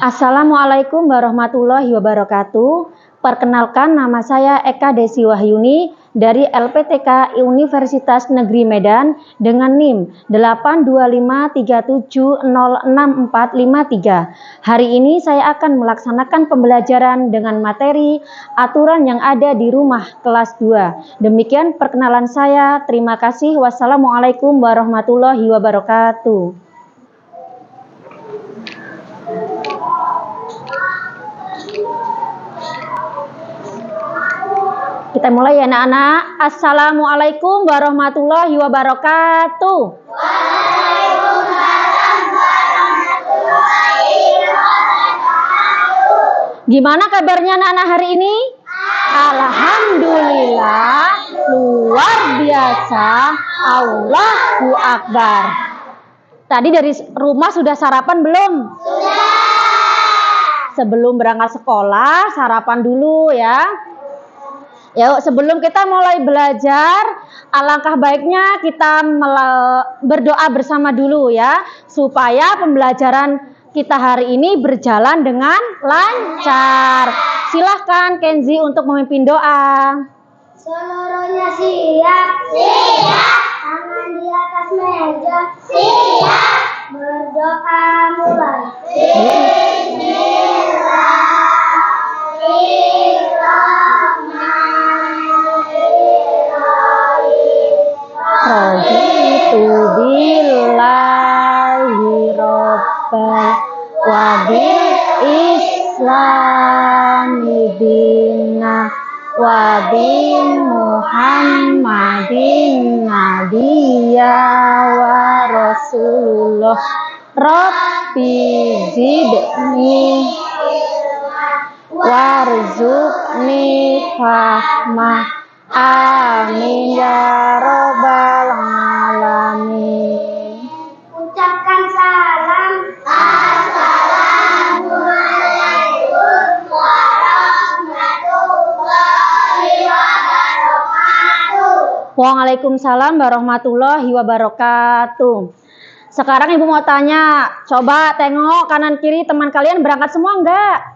Assalamualaikum warahmatullahi wabarakatuh. Perkenalkan, nama saya Eka Desi Wahyuni dari LPTK Universitas Negeri Medan dengan NIM 82537064453. Hari ini saya akan melaksanakan pembelajaran dengan materi aturan yang ada di rumah kelas 2. Demikian perkenalan saya. Terima kasih. Wassalamualaikum warahmatullahi wabarakatuh. Kita mulai ya anak-anak. Assalamualaikum warahmatullahi wabarakatuh. Waalaikumsalam warahmatullahi wabarakatuh. Gimana kabarnya anak-anak hari ini? Alhamdulillah, luar biasa. Allahu Akbar. Tadi dari rumah sudah sarapan belum? Sudah. Sebelum berangkat sekolah, sarapan dulu ya. Yuk, sebelum kita mulai belajar, alangkah baiknya kita berdoa bersama dulu ya, supaya pembelajaran kita hari ini berjalan dengan lancar. Silahkan Kenzi untuk memimpin doa. Seluruhnya siap. Siap. Tangan di atas meja. Siap. Berdoa mulai. Raditu billahi rabbal wa bil islami dina wa bi Muhammadin nabiyya wa rasulullah. Rabbi zidni warzuqni fahma. Amin ya robbal alamin. Ucapkan salam. Assalamualaikum warahmatullahi wabarakatuh. Waalaikumsalam warahmatullahi wabarakatuh. Sekarang ibu mau tanya, coba tengok kanan kiri teman kalian berangkat semua enggak?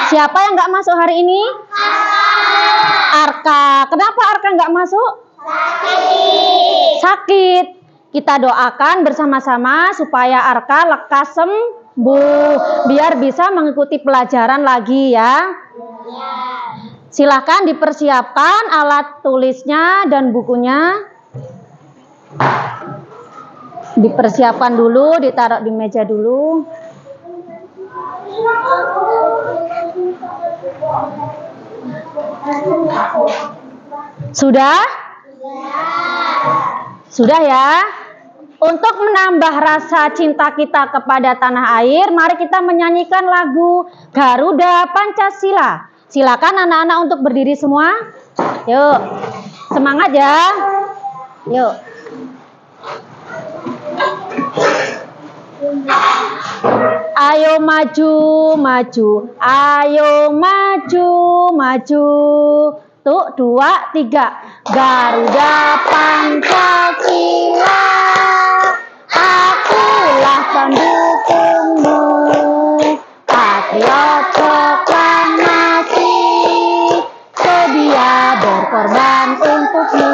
Siapa yang enggak masuk hari ini? Arka. Kenapa Arka enggak masuk? Sakit. Kita doakan bersama-sama supaya Arka lekas sembuh, biar bisa mengikuti pelajaran lagi ya. Silahkan dipersiapkan alat tulisnya dan bukunya. Dipersiapkan dulu, ditaruh di meja dulu. Sudah? Sudah ya? Untuk menambah rasa cinta kita kepada tanah air, mari kita menyanyikan lagu Garuda Pancasila. Silakan anak-anak untuk berdiri semua. Yuk, semangat ya. Yuk. Ayo maju, maju. Ayo maju, maju. Tuh, 2, 3. Garuda Pancasila, akulah pendukungmu. Patriot proklamasi, sedia berkorban untukmu.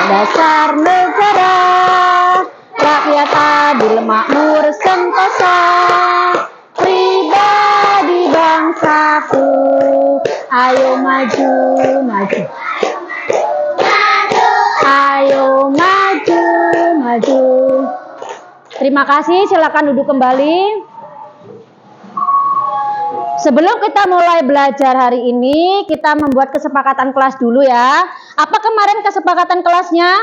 Dasar negara, rakyat adil makmur sentosa, pribadi bangsaku. Ayo maju, maju. Ayo maju, maju. Terima kasih, silakan duduk kembali. Sebelum kita mulai belajar hari ini, kita membuat kesepakatan kelas dulu ya. Apa kemarin kesepakatan kelasnya?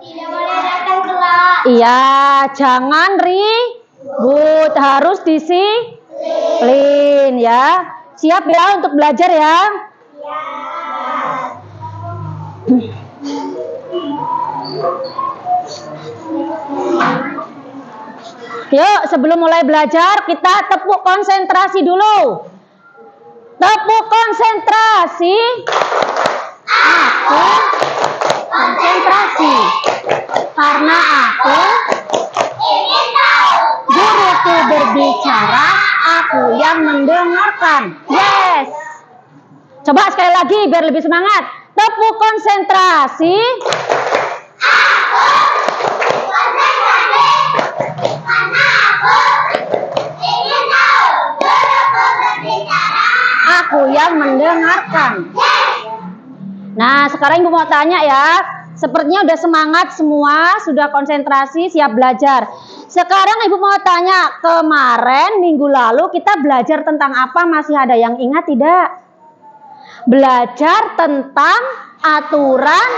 Tidak boleh datang kelas. Iya, jangan ribut, harus disiplin ya. Siap ya untuk belajar ya? Yuk, sebelum mulai belajar, kita tepuk konsentrasi dulu. Tepuk konsentrasi. Aku konsentrasi. Karena aku mendengarkan. Yes. Coba sekali lagi biar lebih semangat. Tepuk konsentrasi. Aku yang mendengarkan. Nah, sekarang Ibu mau tanya ya. Sepertinya udah semangat semua, sudah konsentrasi, siap belajar. Sekarang Ibu mau tanya, kemarin minggu lalu kita belajar tentang apa? Masih ada yang ingat tidak? Belajar tentang aturan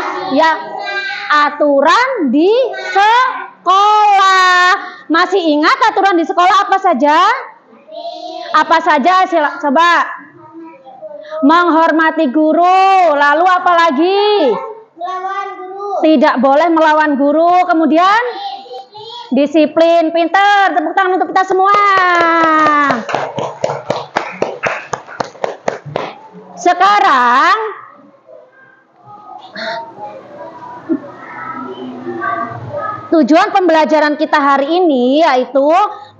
di sekolah. Masih ingat aturan di sekolah apa saja? Apa saja? Coba. Menghormati guru. Lalu apa lagi? Melawan guru. Tidak boleh melawan guru. Kemudian disiplin. Pinter. Tepuk tangan untuk kita semua. Sekarang tujuan pembelajaran kita hari ini yaitu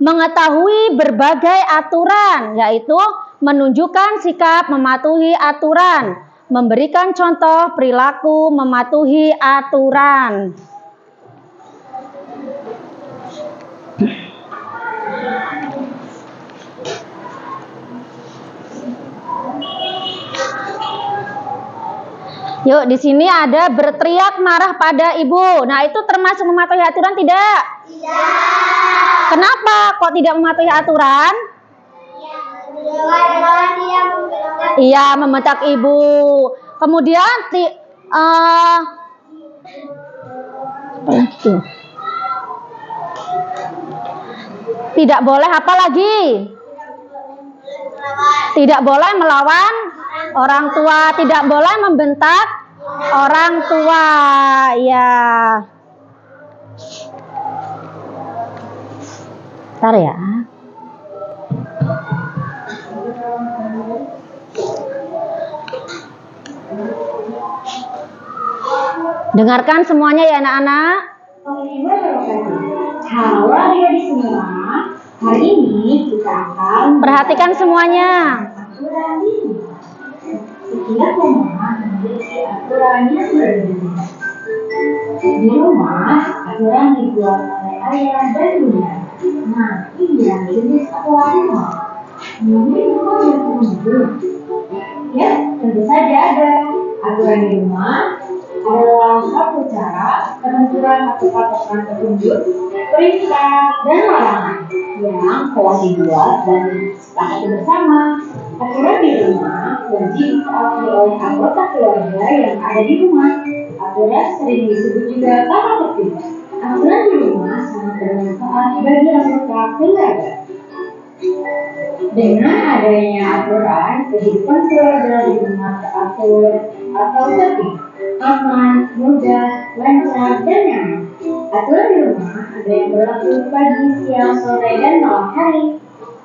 mengetahui berbagai aturan, yaitu menunjukkan sikap mematuhi aturan, memberikan contoh perilaku mematuhi aturan. Yuk, di sini ada berteriak marah pada ibu. Nah, itu termasuk mematuhi aturan tidak? Tidak. Kenapa kok tidak mematuhi aturan? Iya, membentak ibu. Kemudian tidak boleh apa lagi? Tidak boleh melawan orang tua, tidak boleh membentak orang tua. Ya. Bentar ya. Dengarkan semuanya ya anak-anak. Halo adik-adik semua, hari ini kita akan Perhatikan semuanya. aturan di rumah. Setiap rumah memiliki aturan yang berbeda. Di rumah, aturan dibuat oleh ayah dan bunda. Nah, ini yang jenis aturan rumah. Mungkin rumah berpenghuni. Ya, tentu saja ada. Aturan di rumah adalah satu cara penentuan atau patokan petunjuk, perintah, dan larangan yang telah dibuat dan disepakati bersama. Aturan di rumah wajib ditaati oleh anggota keluarga yang ada di rumah. Aturan sering disebut juga tata tertib. Aturan di rumah sangat bermanfaat bagi anggota keluarga. Dengan adanya aturan, kehidupan keluarga di rumah teratur atau tertib, aman, mudah, lancar, dan nyaman. Aturan di rumah ada yang berlaku pagi, siang, sore, dan malam hari.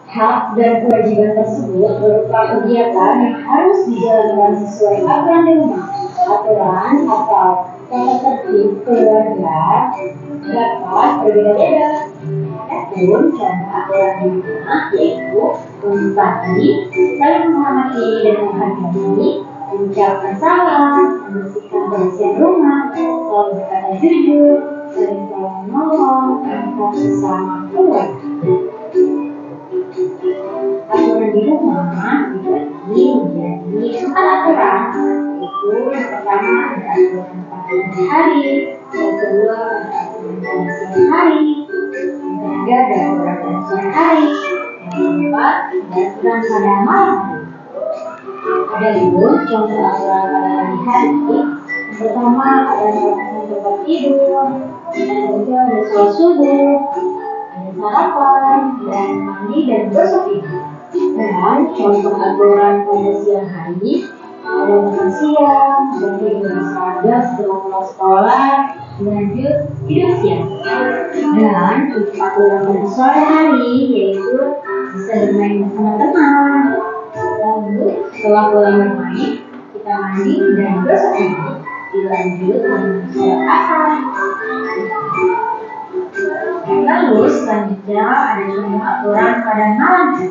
Hak dan kewajiban tersebut berupa kegiatan yang harus dijalankan sesuai aturan di rumah. Aturan atau tata tertib keluarga dapat berbeda-beda. Adapun contoh aturan di rumah yaitu menyepakati, saling menghormati dan menghargai, mengucapkan salam, membersihkan kebersihan rumah, selalu berkata jujur, saling tolong menolong, antar sesama keluarga. Aturan di rumah dibagi menjadi 4 aturan. Yaitu yang pertama ada aturan pagi hari, yang kedua ada aturan pada siang hari, yang ketiga ada aturan pada sore hari, yang keempat ada aturan pada malam hari. Ada dua contoh aturan pada pagi hari. Yang pertama ada melakukan tempat tidur, yang kedua ada sholat subuh, ada sarapan, dan mandi dan gosok gigi. Dan contoh aturan pada siang hari ada makan siang, berarti berolahraga setelah pulang sekolah, lanjut tidur siang. Dan untuk aturan pada sore hari yaitu bisa bermain bersama teman. Lalu setelah pulang bermain, kita mandi dan gosok gigi. Dilanjut dengan sholat asar. Lalu selanjutnya ada contoh aturan pada malam hari.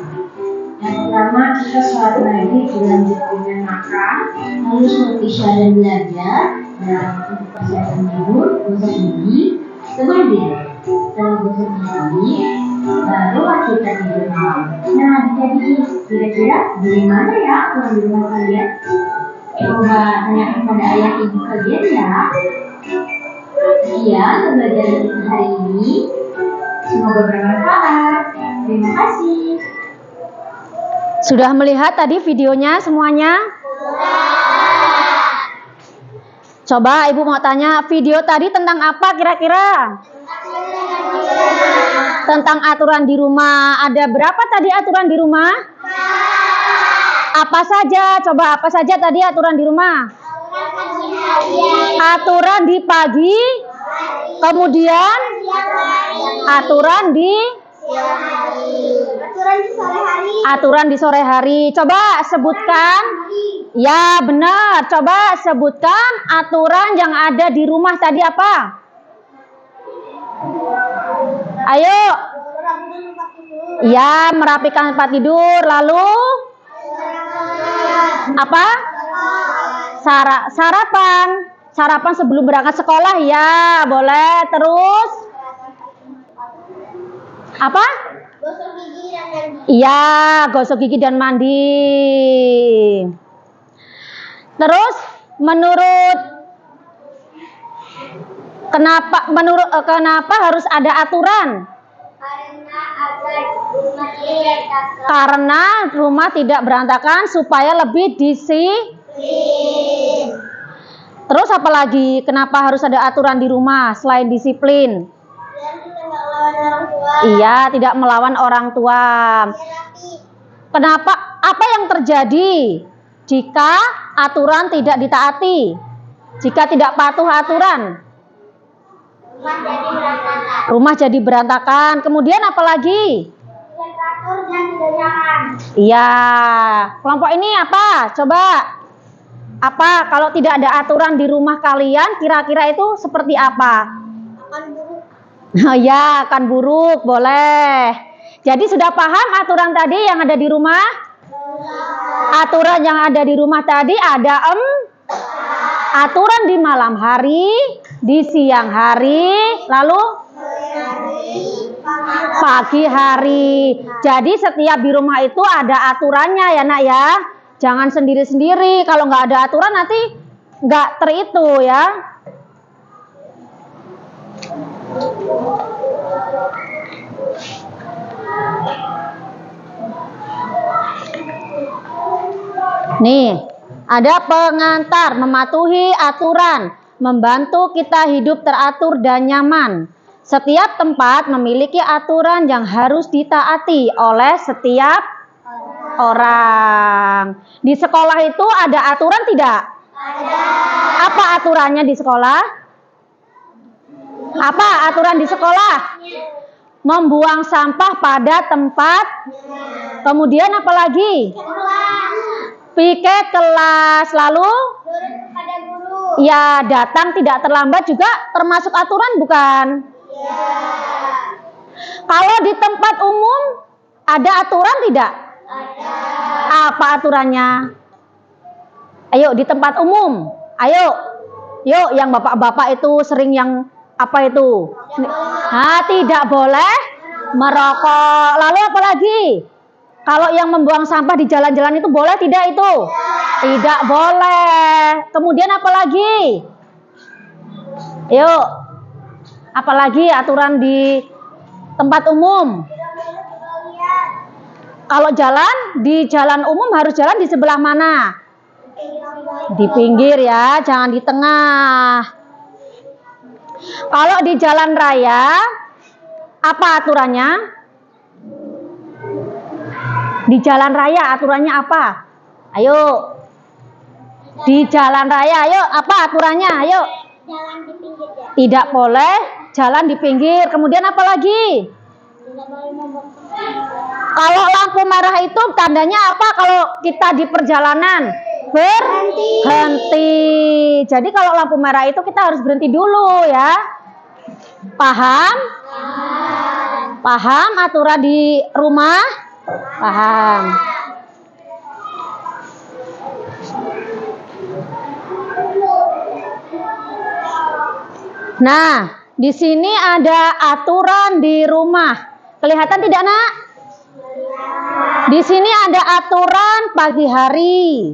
Yang pertama kita sholat maghrib dilanjut dengan makan, lalu sholat isya dan belajar, dan untuk persiapan tidur, gosok gigi, kemudian setelah gosok gigi, barulah kita tidur malam. Nah, adik-adik, kira-kira dari mana ya pulang di rumah kalian? Coba tanyakan pada ayah ibu kalian ya. Sekian pembelajaran kita hari ini. Semoga bermanfaat. Terima kasih. Sudah melihat tadi videonya semuanya? Coba ibu mau tanya, video tadi tentang apa kira-kira? Tentang aturan di rumah. Ada berapa tadi aturan di rumah? Apa saja? Coba apa saja tadi aturan di rumah? Aturan di pagi, kemudian aturan di aturan di sore hari. Coba sebutkan. Ya, benar. Coba sebutkan aturan yang ada di rumah tadi apa? Ayo. Ya, merapikan tempat tidur. Lalu apa? Sarapan. Sarapan sebelum berangkat sekolah. Ya, boleh. Terus apa? Gosok gigi dan mandi. Iya, gosok gigi dan mandi. Terus kenapa harus ada aturan? Karena rumah tidak berantakan supaya lebih disiplin. Terus apa lagi? Kenapa harus ada aturan di rumah selain disiplin? Iya, tidak melawan orang tua. Kenapa? Apa yang terjadi jika aturan tidak ditaati? Jika tidak patuh aturan? Rumah jadi berantakan. Kemudian apa lagi? Iya. Kelompok ini apa? Coba. Apa? Kalau tidak ada aturan di rumah kalian, kira-kira itu seperti apa? Akan buruk. Oh ya, akan buruk, boleh. Jadi sudah paham aturan tadi yang ada di rumah? Aturan yang ada di rumah tadi ada aturan di malam hari, di siang hari, lalu pagi hari. Jadi setiap di rumah itu ada aturannya ya nak ya. Jangan sendiri-sendiri. Kalau nggak ada aturan nanti nggak teritu ya. Nih, ada pengantar mematuhi aturan, membantu kita hidup teratur dan nyaman. Setiap tempat memiliki aturan yang harus ditaati oleh setiap orang. Di sekolah itu ada aturan tidak? Ada. Apa aturannya di sekolah? Apa aturan di sekolah? Membuang sampah pada tempat. Kemudian apa lagi? Piket kelas. Lalu? Ya, datang tidak terlambat juga termasuk aturan bukan? Ya. Kalau di tempat umum ada aturan tidak? Ada. Apa aturannya? Ayo di tempat umum. Ayo. Yuk yang bapak-bapak itu sering yang apa itu? Nah, tidak boleh merokok. Lalu apa lagi? Kalau yang membuang sampah di jalan-jalan itu boleh tidak itu? Tidak boleh. Kemudian apa lagi? Yuk. Apalagi aturan di tempat umum? Kalau jalan, di jalan umum harus jalan di sebelah mana? Di pinggir ya, jangan di tengah. Kalau di jalan raya, apa aturannya? Di jalan raya aturannya apa? Ayo. Di jalan raya, ayo apa aturannya? Ayo. Jalan di pinggir ya. Tidak boleh jalan di pinggir. Kemudian apa lagi? Tidak boleh membuang sampah. Kalau lampu merah itu tandanya apa kalau kita di perjalanan? Berhenti. Jadi kalau lampu merah itu kita harus berhenti dulu ya. Paham? Paham aturan di rumah? Paham. Nah, di sini ada aturan di rumah. Kelihatan tidak, Nak? Di sini ada aturan pagi hari.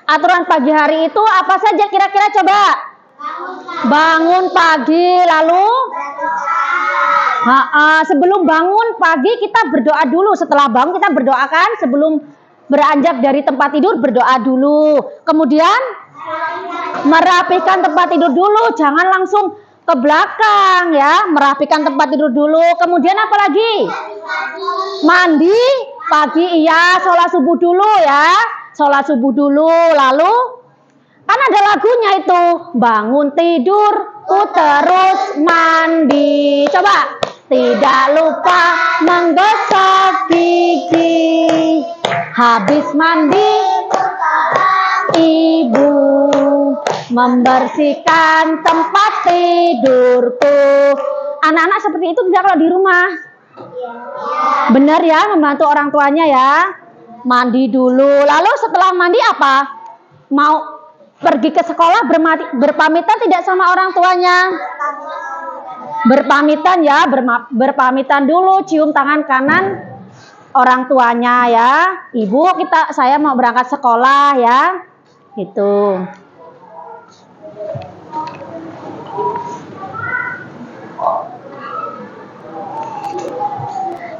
Aturan pagi hari itu apa saja kira-kira coba? Bangun pagi, lalu sebelum bangun pagi kita berdoa dulu. Setelah bangun kita berdoakan, sebelum beranjak dari tempat tidur berdoa dulu. Kemudian merapikan tempat tidur dulu, jangan langsung ke belakang ya, merapikan tempat tidur dulu. Kemudian apa lagi? Mandi pagi, iya, sholat subuh dulu ya, sholat subuh dulu. Lalu kan ada lagunya itu, bangun tidurku terus mandi. Coba, tidak lupa menggosok gigi, habis mandi ibu membersihkan tempat tidurku. Anak-anak seperti itu tidak kalau di rumah? Benar ya, membantu orang tuanya ya. Mandi dulu, lalu setelah mandi apa? Mau pergi ke sekolah, berpamitan tidak sama orang tuanya? Berpamitan ya, berpamitan dulu, cium tangan kanan orang tuanya ya. Ibu, saya mau berangkat sekolah ya. Gitu.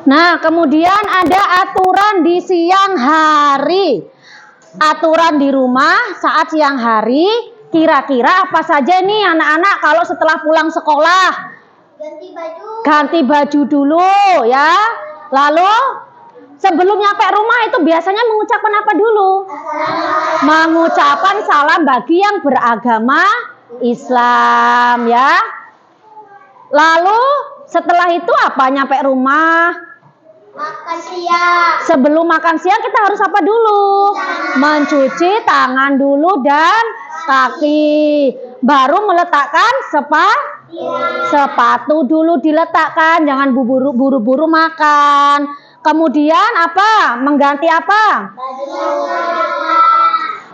Nah, kemudian ada aturan di siang hari. Aturan di rumah saat siang hari, kira-kira apa saja nih anak-anak kalau setelah pulang sekolah? Ganti baju dulu ya. Lalu sebelum nyampe rumah itu biasanya mengucapkan apa dulu? Mengucapkan salam bagi yang beragama Islam ya. Lalu setelah itu apa nyampe rumah? Makan siang. Sebelum makan siang kita harus apa dulu? Mencuci tangan dulu dan kaki. Baru meletakkan sepatu dulu diletakkan, jangan buru-buru makan. Kemudian apa? Mengganti apa?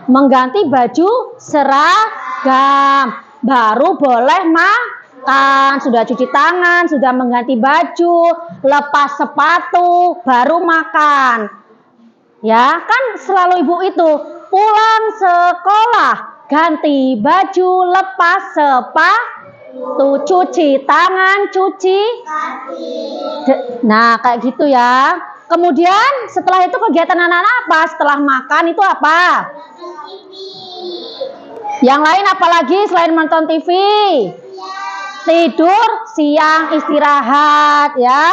Mengganti baju seragam. Baru boleh makan. Sudah cuci tangan, sudah mengganti baju, lepas sepatu, baru makan. Ya, kan selalu ibu itu pulang sekolah, ganti baju, lepas sepatu, cuci tangan, cuci kaki. Nah, kayak gitu ya. Kemudian setelah itu kegiatan anak-anak apa? Setelah makan itu apa? Yang lain apalagi selain nonton TV? Tidur siang, istirahat ya.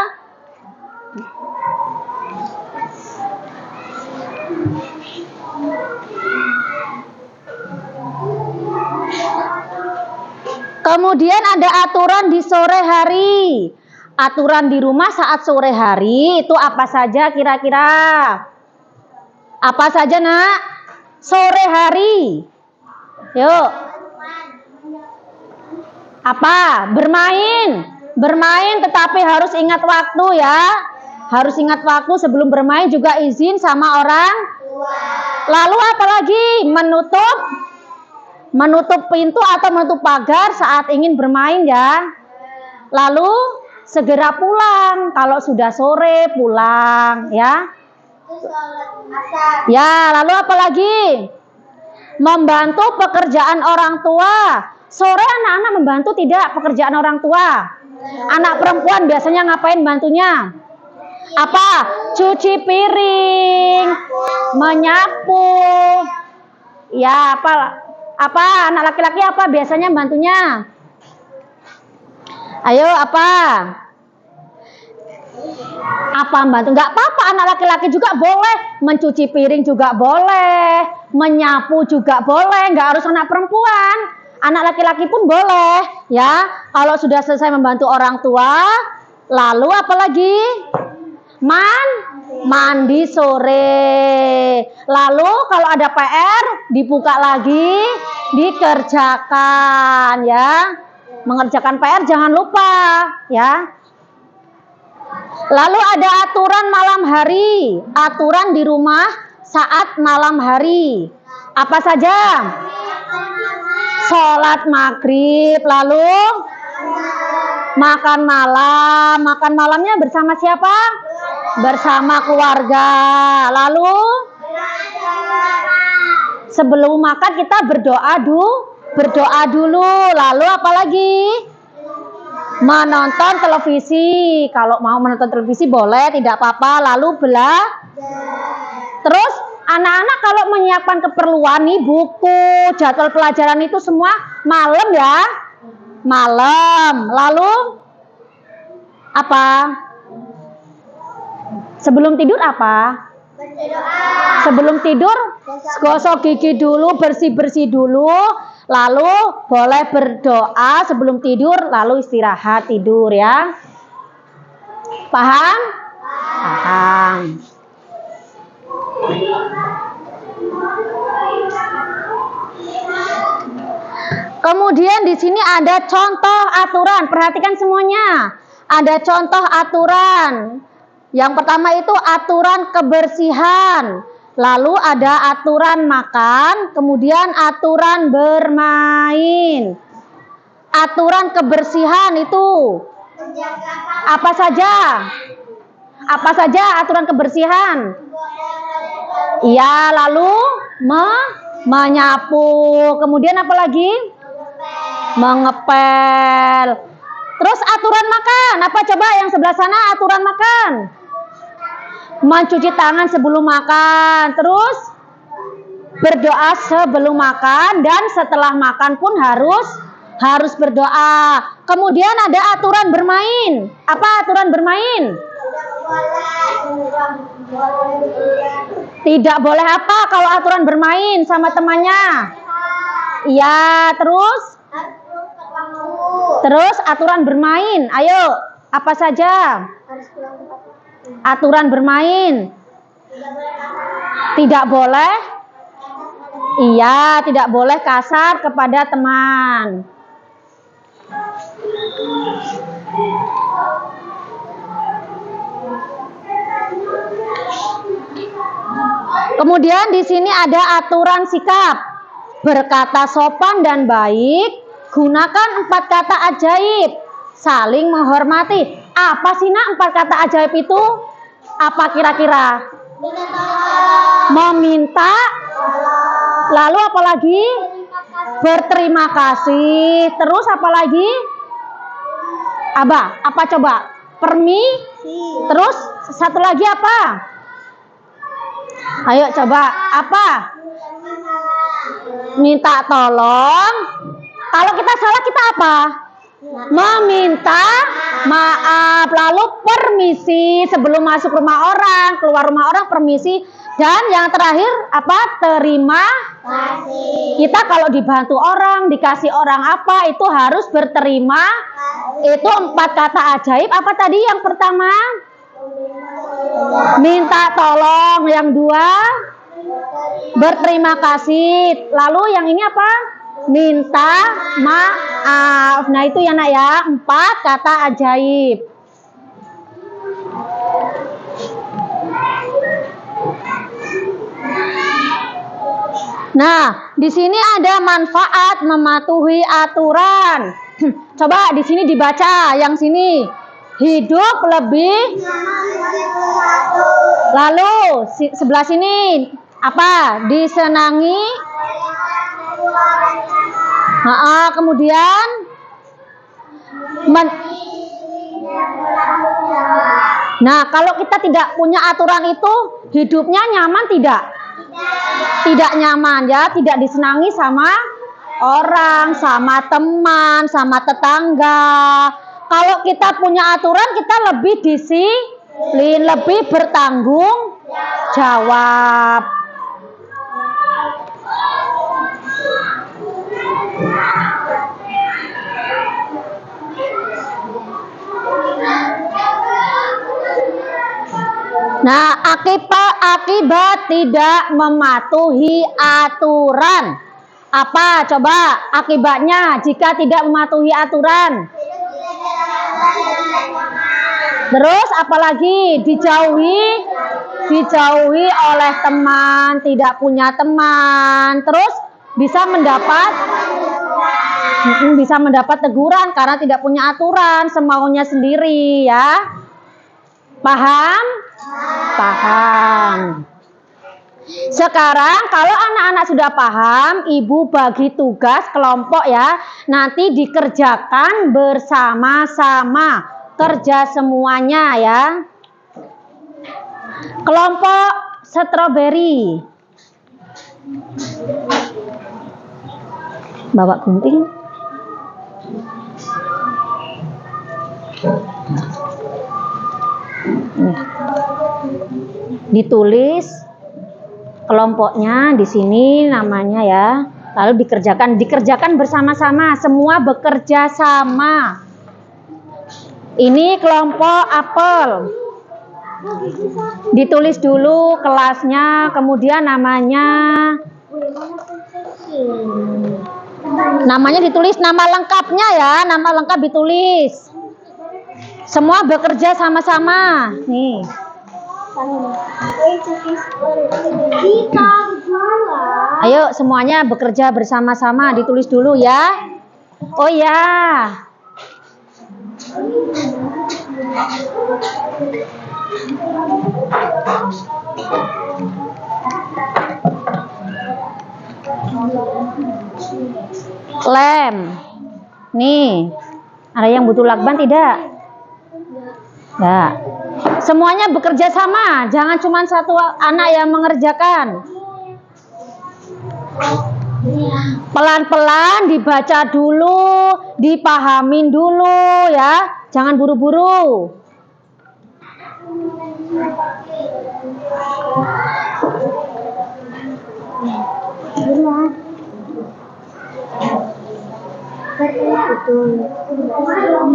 Kemudian ada aturan di sore hari. Aturan di rumah saat sore hari itu apa saja kira-kira? Apa saja, Nak? Sore hari. Yuk. Apa? Bermain tetapi harus ingat waktu ya. Harus ingat waktu sebelum bermain, juga izin sama orang tua. Lalu apa lagi? Menutup pintu atau menutup pagar saat ingin bermain ya. Lalu segera pulang kalau sudah sore, pulang ya. Ya, lalu apa lagi? Membantu pekerjaan orang tua. Sore anak-anak membantu tidak pekerjaan orang tua? Anak perempuan biasanya ngapain bantunya? Apa? Cuci piring, menyapu. Ya, apa anak laki-laki apa biasanya bantunya? Ayo, apa bantu? Nggak apa-apa, anak laki-laki juga boleh. Mencuci piring juga boleh, menyapu juga boleh, nggak harus anak perempuan. Anak laki-laki pun boleh ya. Kalau sudah selesai membantu orang tua, lalu apa lagi? Mandi sore. Lalu kalau ada PR dibuka lagi, dikerjakan ya. Mengerjakan PR jangan lupa ya. Lalu ada aturan malam hari, aturan di rumah saat malam hari. Apa saja? Sholat maghrib, lalu makan malam. Makan malamnya bersama siapa? Bersama keluarga. Lalu sebelum makan kita berdoa dulu. Lalu apa lagi? Menonton televisi. Kalau mau menonton televisi boleh, tidak apa-apa. Lalu terus anak-anak kalau menyiapkan keperluan nih, buku, jadwal pelajaran itu semua malam ya. Malam. Lalu apa? Sebelum tidur apa? Berdoa. Sebelum tidur gosok gigi dulu, bersih-bersih dulu. Lalu boleh berdoa sebelum tidur, lalu istirahat tidur ya. Paham? Paham. Kemudian di sini ada contoh aturan. Perhatikan semuanya. Ada contoh aturan. Yang pertama itu aturan kebersihan. Lalu ada aturan makan, kemudian aturan bermain. Aturan kebersihan itu apa saja? Apa saja aturan kebersihan? Iya, lalu menyapu. Kemudian apa lagi? Mengepel. Terus aturan makan. Apa coba yang sebelah sana aturan makan? Mencuci tangan sebelum makan. Terus berdoa sebelum makan dan setelah makan pun harus berdoa. Kemudian ada aturan bermain. Apa aturan bermain? Tidak boleh apa kalau aturan bermain sama temannya? Iya, terus aturan bermain. Ayo, apa saja? Aturan bermain. Tidak boleh. Iya, tidak boleh kasar kepada teman. Kemudian di sini ada aturan sikap. Berkata sopan dan baik, gunakan 4 kata ajaib. Saling menghormati. Apa sih nak 4 kata ajaib itu? Apa kira-kira? Meminta. Lalu apa lagi? Berterima kasih. Terus apa lagi? Apa coba? Permisi. Terus satu lagi apa? Ayo coba. Apa? Minta tolong. Kalau kita salah kita apa? Meminta maaf. Lalu permisi sebelum masuk rumah orang, keluar rumah orang permisi. Dan yang terakhir apa? Terima kasih. Kita kalau dibantu orang, dikasih orang apa, itu harus berterima. Itu 4 kata ajaib. Apa tadi yang pertama? Minta tolong. Yang 2 berterima kasih. Lalu yang ini apa? Minta maaf. Nah itu ya nak ya, 4 kata ajaib. Nah, di sini ada manfaat mematuhi aturan. Coba di sini dibaca, yang sini hidup lebih. Lalu sebelah sini apa? Disenangi. Kemudian nah, kalau kita tidak punya aturan itu, hidupnya nyaman tidak? Tidak nyaman ya, tidak disenangi sama orang, sama teman, sama tetangga. Kalau kita punya aturan, kita lebih disiplin, lebih bertanggung jawab. Nah, akibat tidak mematuhi aturan. Apa coba akibatnya jika tidak mematuhi aturan? Terus apalagi dijauhi oleh teman, tidak punya teman. Terus bisa mendapat teguran karena tidak punya aturan, semaunya sendiri ya. Paham? Paham. Sekarang kalau anak-anak sudah paham, ibu bagi tugas kelompok ya. Nanti dikerjakan bersama-sama, kerja semuanya ya. Kelompok stroberi. Bawa gunting. Ini. Ditulis kelompoknya di sini namanya ya. Lalu dikerjakan bersama-sama, semua bekerja sama. Ini kelompok apel. Ditulis dulu kelasnya, kemudian namanya ditulis, nama lengkapnya ya, nama lengkap ditulis. Semua bekerja sama-sama. Nih. Ayo semuanya bekerja bersama-sama, ditulis dulu ya. Oh ya. Lem. Nih. Ada yang butuh lakban tidak? Enggak. Semuanya bekerja sama, jangan cuma satu anak yang mengerjakan. Pelan-pelan dibaca dulu, dipahamin dulu ya, jangan buru-buru.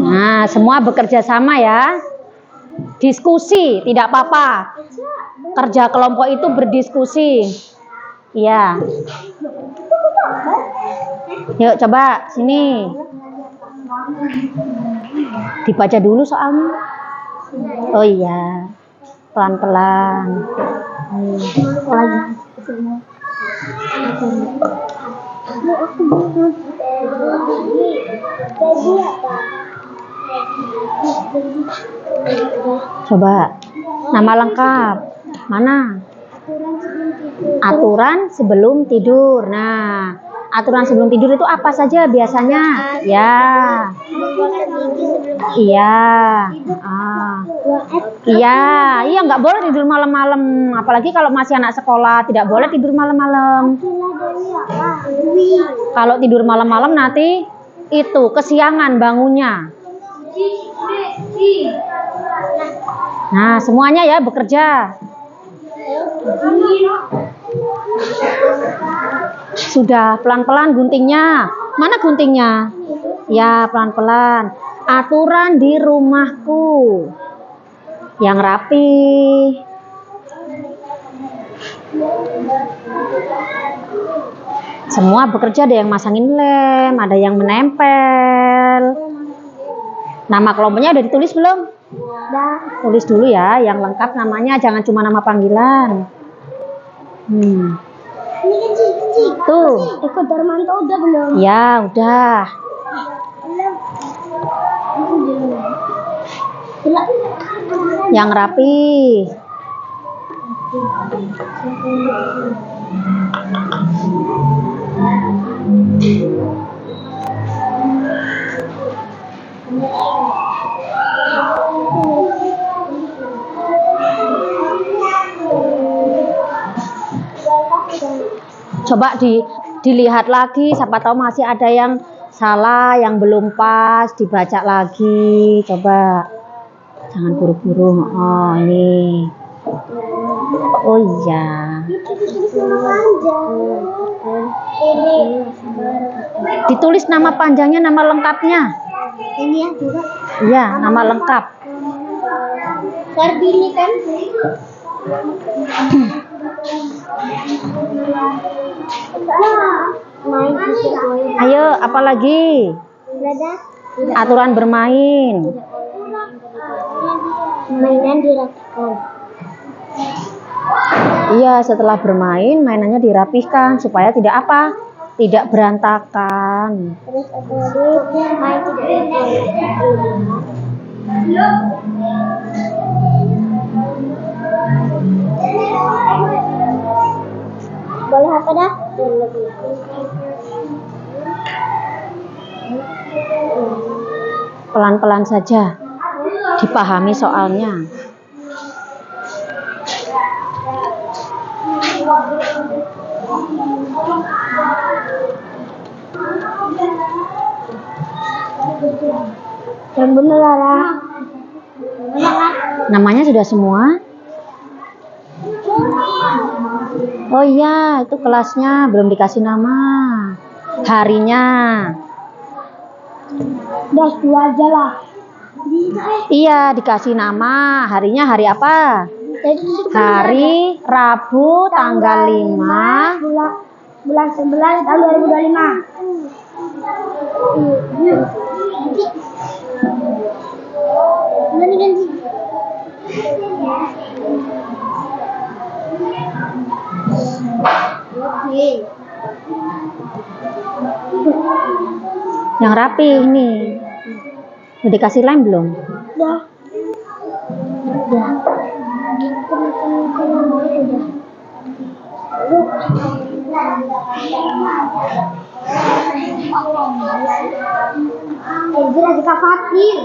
Nah, semua bekerja sama ya. Diskusi, tidak apa-apa. Kerja kelompok itu berdiskusi. Iya. Yuk coba sini. Dibaca dulu soalnya. Oh iya. Pelan-pelan. Coba nama lengkap mana? Aturan sebelum tidur. Nah, aturan sebelum tidur itu apa saja biasanya? Ya, iya, iya, nggak boleh tidur malam-malam. Apalagi kalau masih anak sekolah, tidak boleh tidur malam-malam. Kalau tidur malam-malam nanti itu kesiangan bangunnya. Nah, semuanya ya bekerja. Sudah, pelan-pelan guntingnya. Mana guntingnya? Ya, pelan-pelan. Aturan di rumahku. Yang rapi. Semua bekerja, ada yang masangin lem, ada yang menempel. Nama kelompoknya udah ditulis belum? Udah. Tulis dulu ya, yang lengkap namanya, jangan cuma nama panggilan. Ini Kenci. Tuh. Eko Darmanto udah belum? Ya, udah. Yang rapi. Coba dilihat lagi, siapa tahu masih ada yang salah, yang belum pas, dibaca lagi. Coba, jangan buru-buru. Oh ini, oh iya. Ditulis nama panjangnya, nama lengkapnya. Ini ya juga. Iya, nama lengkap. Kartini kan? Ayo, apa lagi? Aturan bermain. Mainan dirapikan. Iya, setelah bermain, mainannya dirapihkan supaya tidak apa? Tidak berantakan. Terus apa lagi? Main tidak boleh apa dah? Pelan-pelan saja, dipahami soalnya. Yang bener Lara. Namanya sudah semua? Oh iya, itu kelasnya belum dikasih nama. Harinya. Udah 2 aja lah. Iya, dikasih nama. Harinya hari apa? Hari Rabu tanggal 5 bulan 11 tahun 2025. Ganti. yang rapi ini. Udah dikasih lem belum? Udah. Lagi Kak Fatir.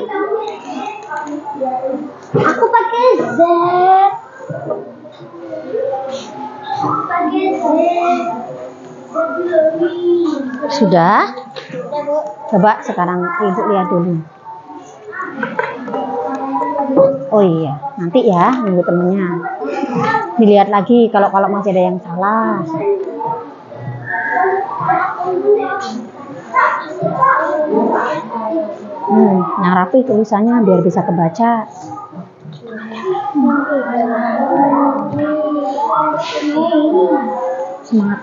Aku pakai Z. Sudah? Coba sekarang Ibu lihat dulu. Oh iya, nanti ya nunggu temennya. Dilihat lagi kalau masih ada yang salah. Yang rapi tulisannya biar bisa kebaca. Semangat.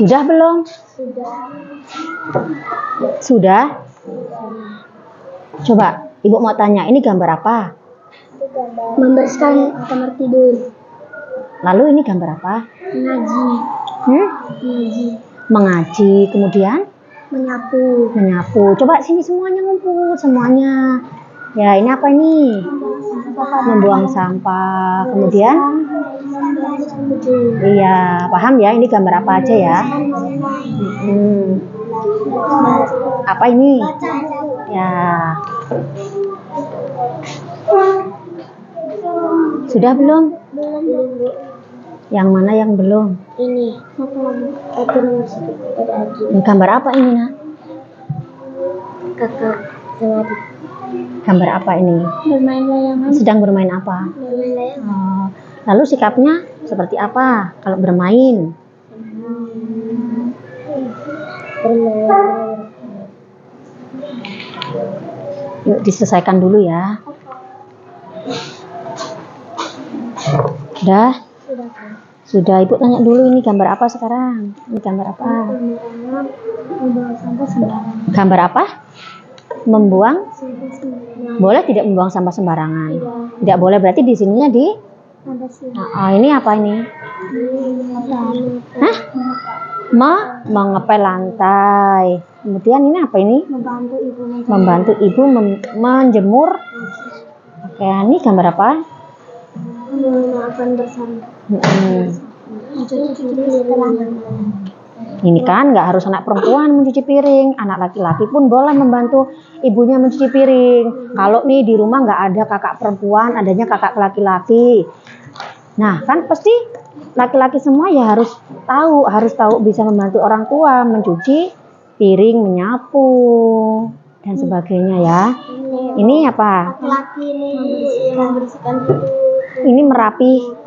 Sudah belum? Sudah? Coba, Ibu mau tanya, ini gambar apa? Membersihkan kamar tidur. Lalu ini gambar apa? Mengaji. Mengaji. Mengaji, kemudian? Menyapu. Menyapu. Coba sini semuanya ngumpul, semuanya. Ya, ini apa ini? Membuang sampah. Kemudian? Iya, paham ya? Ini gambar apa aja ya? Apa ini? Ya. Sudah belum? Yang mana yang belum? Ini. Satu lagi. Aturan musik kepada Agi. Gambar apa ini, Nak? Kakak sama adik. Gambar apa ini? Bermain layangan. Sedang bermain apa? Bermain layangan. Oh, lalu sikapnya seperti apa kalau bermain? Bermain. Yuk diselesaikan dulu ya. Sudah? Sudah, Ibu tanya dulu ini gambar apa sekarang? Ini gambar apa? Membuang sampah sembarangan. Gambar apa? Membuang? Sampah sembarangan. Boleh tidak membuang sampah sembarangan? Tidak boleh, berarti di sininya di? Ada sih. Ini apa ini? Hah? Mengepel lantai. Kemudian ini apa ini? Membantu ibu. Membantu ibu menjemur. Oke, ini gambar apa? Memaafkan bersama. Mencuci setelah. Ini kan nggak harus anak perempuan mencuci piring, anak laki-laki pun boleh membantu ibunya mencuci piring. Kalau nih di rumah nggak ada kakak perempuan, adanya kakak laki-laki. Nah kan pasti laki-laki semua ya harus tahu bisa membantu orang tua mencuci piring, menyapu dan sebagainya ya. Ini apa? Laki-laki ini membersihkan Ini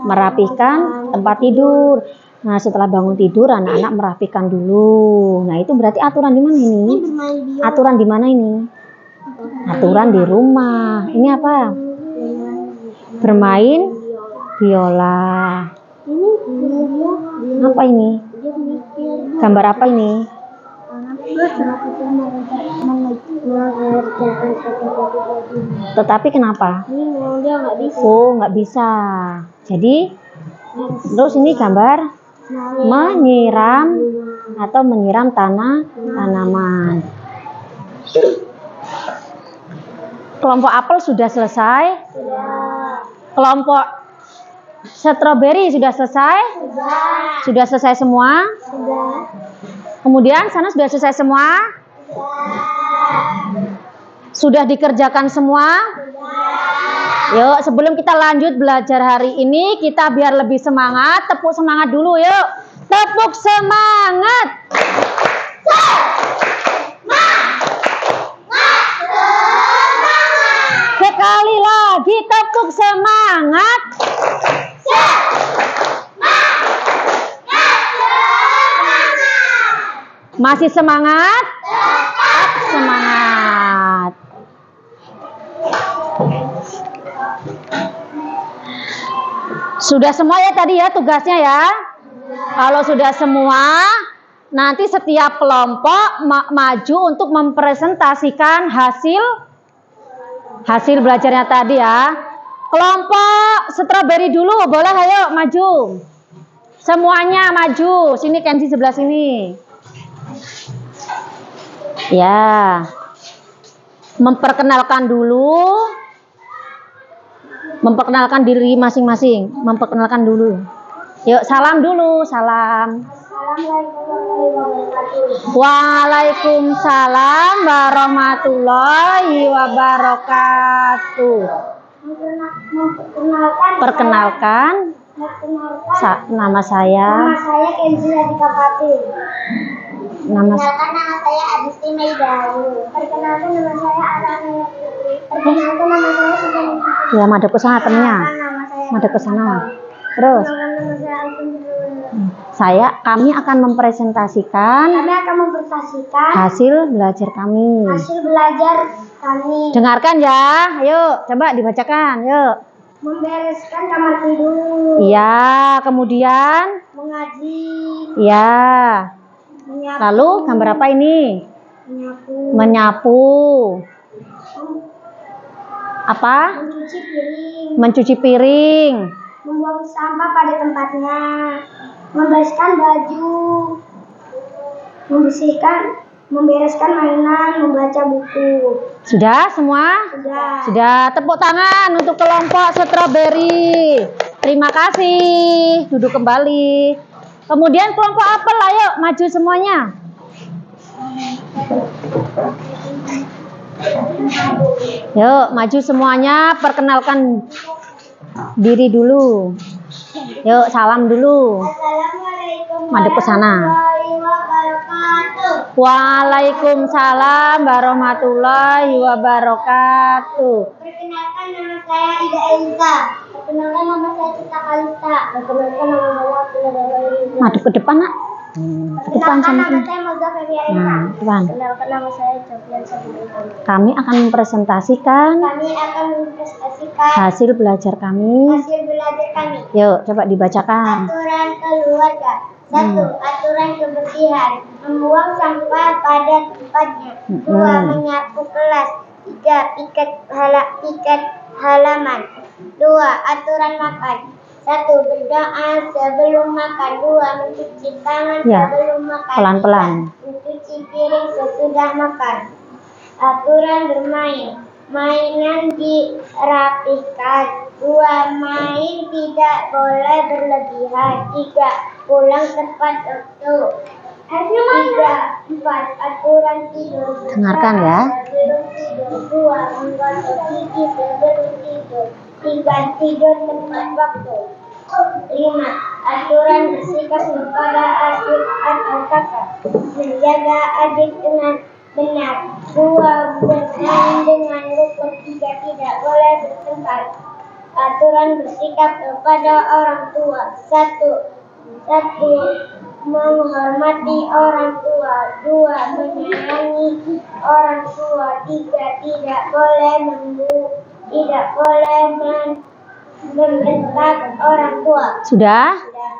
merapihkan tempat tidur. Nah, setelah bangun tidur, anak-anak merapikan dulu. Nah, itu berarti aturan di mana ini? Aturan di mana ini? Aturan di rumah. Ini apa? Bermain biola. Apa ini? Gambar apa ini? Tetapi kenapa? Dia nggak bisa. Oh, nggak bisa. Jadi, terus ini gambar menyiram atau menyiram tanaman. Kelompok apel sudah selesai. Kelompok stroberi sudah selesai. Sudah selesai semua. Kemudian sana sudah selesai semua. Sudah dikerjakan semua. Yuk, sebelum kita lanjut belajar hari ini, kita biar lebih semangat, tepuk semangat dulu yuk. Tepuk semangat. Sekali lagi tepuk semangat. Masih semangat? Tetap semangat. Sudah semua ya tadi ya tugasnya ya? Kalau sudah semua, nanti setiap kelompok maju untuk mempresentasikan hasil belajarnya tadi ya. Kelompok stroberi dulu, boleh ayo maju. Semuanya maju. Sini Kenzi sebelah sini. Ya. Memperkenalkan dulu. Memperkenalkan diri masing-masing. Memperkenalkan dulu. Yuk, salam dulu, salam. Waalaikumsalam warahmatullahi wabarakatuh. Perkenalkan. Nama saya Kenzi Radika Fatir. Nama saya Adisti Maidalu. Perkenalkan nama saya Arana. Perkenalkan nama saya Sugeng. ya madep ke sana temennya. Madep ke sana. Terus kami akan mempresentasikan hasil belajar kami. Dengarkan ya. Yuk, coba dibacakan. Yuk. Membereskan kamar tidur. Iya, kemudian Mengaji. iya. Menyapu. Lalu gambar apa ini? Menyapu. Apa? Mencuci piring. Mencuci piring. Membuang sampah pada tempatnya. Membereskan baju. Membereskan mainan, membaca buku. Sudah semua? Sudah. Tepuk tangan untuk kelompok stroberi. Terima kasih. Duduk kembali. Kemudian kelompok apel, ayo maju semuanya. Yuk, maju semuanya. Perkenalkan diri dulu. Yuk, salam dulu. Assalamualaikum Madep ke sana. warahmatullahi wabarakatuh. Waalaikumsalam warahmatullahi wabarakatuh. Perkenalkan, nama saya Ida Elisa. Perkenalkan, nama saya Cita Kalista. Perkenalkan, nama saya Abdullah Elisa. Madep ke depan, Nak. Ke depan Perkenalkan, sama nama teman. saya Moza Febiarisa. Nah, depan. Perkenalkan, nama saya Jovian Sabiluhan. Kami akan mempresentasikan Kami akan mempresentasikan hasil belajar kami. hasil belajar kami. Yuk, coba dibacakan. Aturan keluarga. 1. Aturan kebersihan. Membuang sampah pada tempatnya. 2. Menyapu kelas. 3. Piket halaman. 2. Aturan makan. 1. Berdoa sebelum makan. 2. Mencuci tangan Ya, sebelum makan. pelan-pelan. 3. Mencuci piring sesudah makan. Aturan bermain. Mainan dirapihkan. 2. Main tidak boleh berlebihan. 3. Pulang tepat waktu. 3. 4. Aturan tidur. Dengarkan ya. Sebelum tidur. 2. Menggosok gigi sebelum tidur. 3. Tidur tepat waktu. 5. Aturan bersikap kepada adik atau kakak. Menjaga adik dengan benar. 2. Bermain dengan rukun. 3. Tidak boleh bertengkar. Aturan bersikap kepada orang tua. 1. Menghormati orang tua. 2. Menyayangi orang tua. 3. Tidak boleh membentak orang tua. Sudah?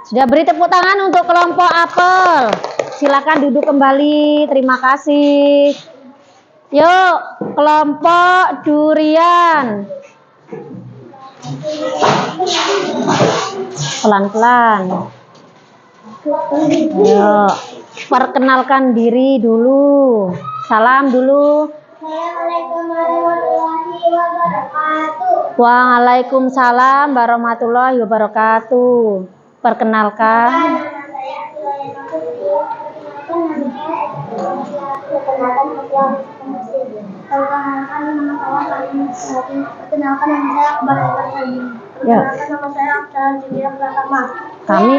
Sudah, beri tepuk tangan untuk kelompok apel. Silakan duduk kembali. Terima kasih. Yuk, kelompok durian. Pelan-pelan. Ayo, perkenalkan diri dulu. Salam dulu. Assalamualaikum warahmatullahi wabarakatuh. Waalaikumsalam warahmatullahi wabarakatuh. Perkenalkan. Nama saya Abdullah Putri. Perkenalkan nama saya Akbar Al-Fatani. Perkenalkan nama saya Abdul Julia Pratama. Kami,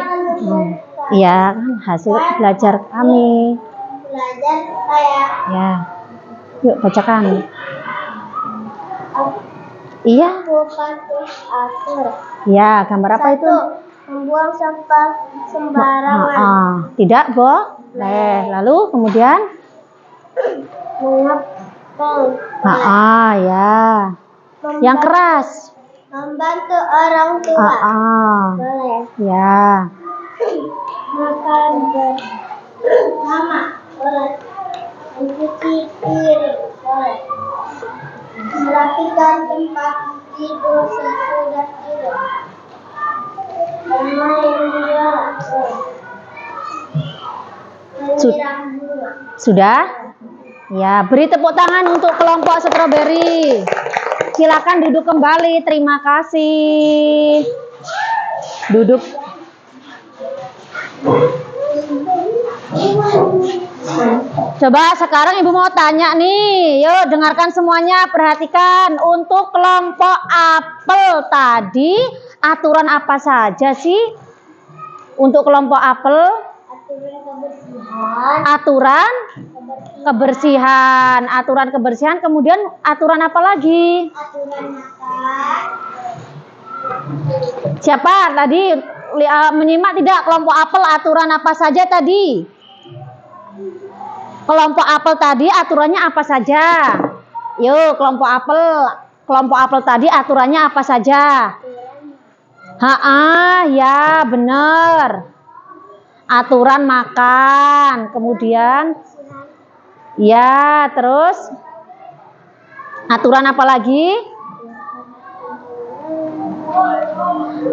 iya kan hasil belajar kami. Belajar saya. Ya, yuk bacakan. Iya. Bukatul akhir. Ya, gambar apa itu? 1. Membuang sampah sembarangan. Tidak boleh. Lalu kemudian? Mengepel. Ya. Yang keras. Membantu orang tua. Boleh. Ya. Makan bersama. Boleh. Mencuci piring. Boleh. Merapikan tempat tidur sesudah tidur. Bermain bola. Menyiram bunga. Sudah? Ya, beri tepuk tangan untuk kelompok stroberi. Silakan duduk kembali. Terima kasih. Duduk. Coba sekarang Ibu mau tanya nih. Yuk, dengarkan semuanya, perhatikan. Untuk kelompok apel tadi, aturan apa saja sih? Untuk kelompok apel? Aturan kebersihan. Aturan kebersihan, kemudian aturan apa lagi? Aturan makan. Siapa tadi menyimak tidak kelompok apel aturan apa saja tadi? Kelompok apel tadi aturannya apa saja? Yuk, kelompok apel tadi aturannya apa saja? Ya benar. Aturan makan, kemudian ya, terus aturan apa lagi?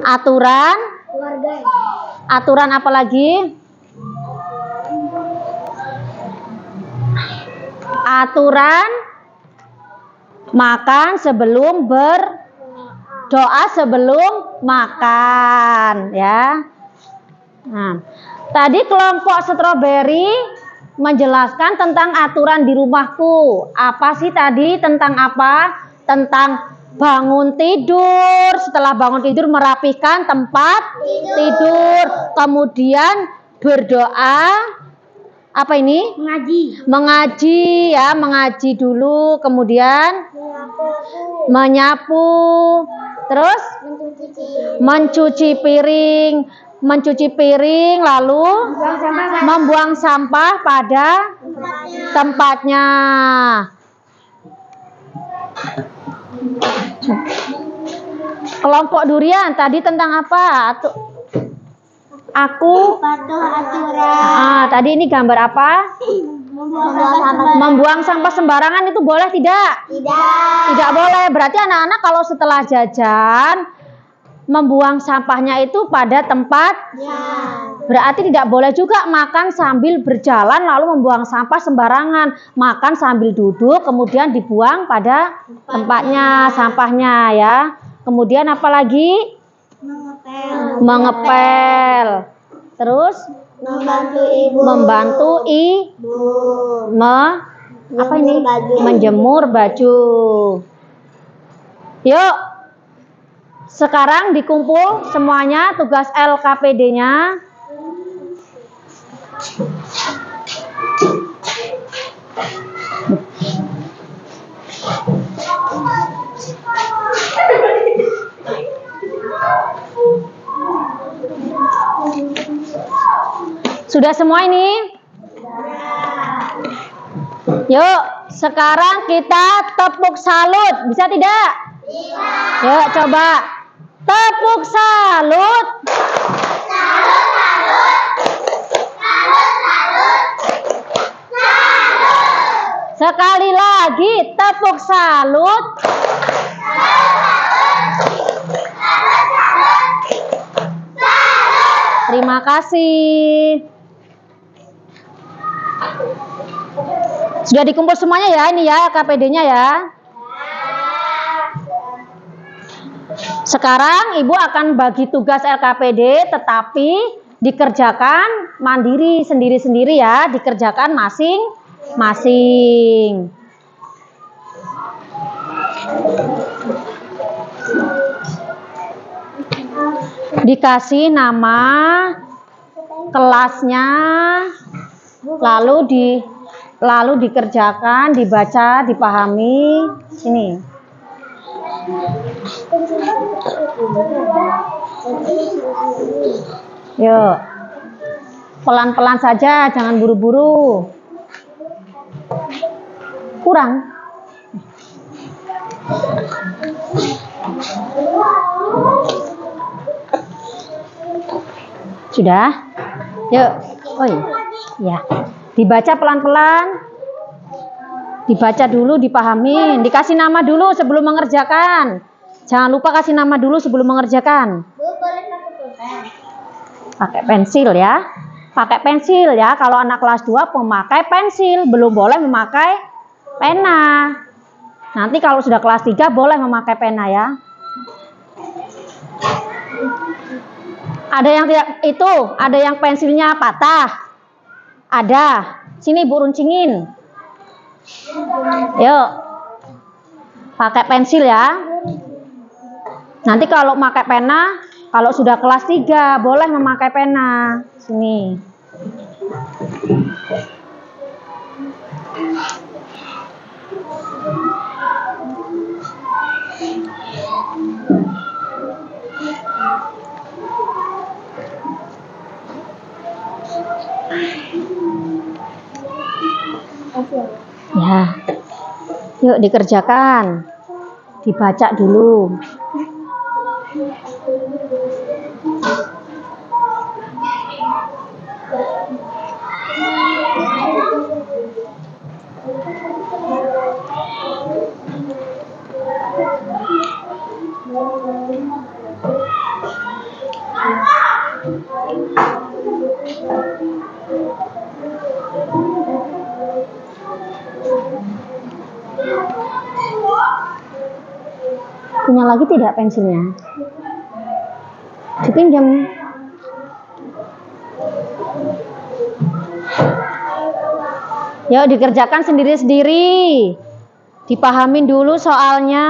Aturan Keluarga. aturan apa lagi? Aturan makan sebelum berdoa sebelum makan, ya. Nah, tadi kelompok stroberi menjelaskan tentang aturan di rumahku. Apa sih tadi? Tentang apa? Tentang bangun tidur. Setelah bangun tidur merapihkan tempat tidur. Kemudian berdoa. Apa ini? Mengaji ya, mengaji dulu. Kemudian menyapu. Terus mencuci piring, lalu membuang sampah pada tempatnya. Kelompok durian tadi tentang apa? Aku patuh aturan. tadi ini gambar apa? Membuang sampah sembarangan itu boleh tidak? Tidak boleh. Berarti anak-anak kalau setelah jajan membuang sampahnya itu pada tempatnya. Berarti tidak boleh juga makan sambil berjalan lalu membuang sampah sembarangan. Makan sambil duduk kemudian dibuang pada tempatnya sampahnya ya. Kemudian apa lagi? Mengepel. Terus membantu ibu. Menjemur baju. Yuk. Sekarang dikumpul semuanya tugas LKPD-nya. Sudah semua ini? Yuk, sekarang kita tepuk salut. Bisa tidak? Bisa. Yuk, coba. Tepuk salut. Salut, salut. Salut, salut. Salut. Sekali lagi, tepuk salut. Salut, salut. Salut, salut. Salut. Terima kasih. Sudah dikumpul semuanya ya ini ya KPD-nya ya. Sekarang Ibu akan bagi tugas LKPD tetapi dikerjakan mandiri sendiri-sendiri ya, dikerjakan masing-masing. Dikasih nama kelasnya, lalu dikerjakan, dibaca, dipahami. Sini. Yuk. Pelan-pelan saja, jangan buru-buru. Kurang. Sudah? Yuk. Oh iya. Dibaca pelan-pelan. Dibaca dulu, dipahami. Dikasih nama dulu sebelum mengerjakan. Jangan lupa kasih nama dulu sebelum mengerjakan. Pakai pensil ya. Pakai pensil ya. Kalau anak kelas 2 memakai pensil, belum boleh memakai pena. Nanti kalau sudah kelas 3 boleh memakai pena ya. Ada yang tidak itu, ada yang pensilnya patah. Ada. Sini Bu runcingin. Yuk. Pakai pensil ya. Nanti kalau pakai pena, kalau sudah kelas 3 boleh memakai pena. Sini. Ya. Yuk dikerjakan. Dibaca dulu. Punya lagi tidak pensilnya? Dipinjam. Yuk dikerjakan sendiri-sendiri. Dipahamin dulu soalnya.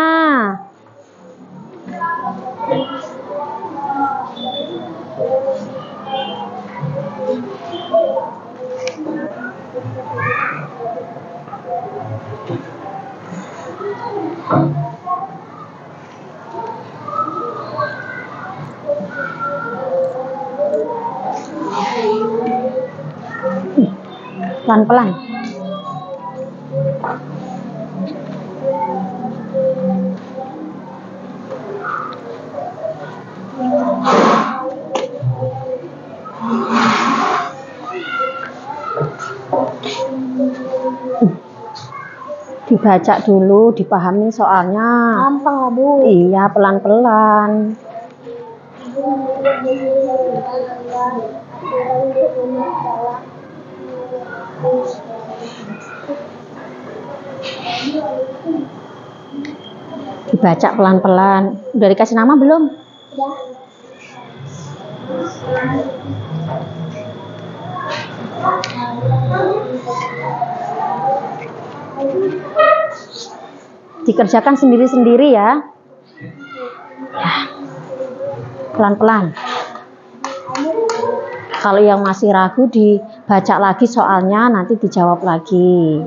Pelan-pelan. Dibaca dulu, dipahami soalnya. Gampang lah, Bu. Iya, pelan-pelan. Dibaca pelan-pelan. Udah dikasih nama belum? Udah. Dikerjakan sendiri-sendiri ya. Pelan-pelan. Kalau yang masih ragu dibaca lagi soalnya, nanti dijawab lagi.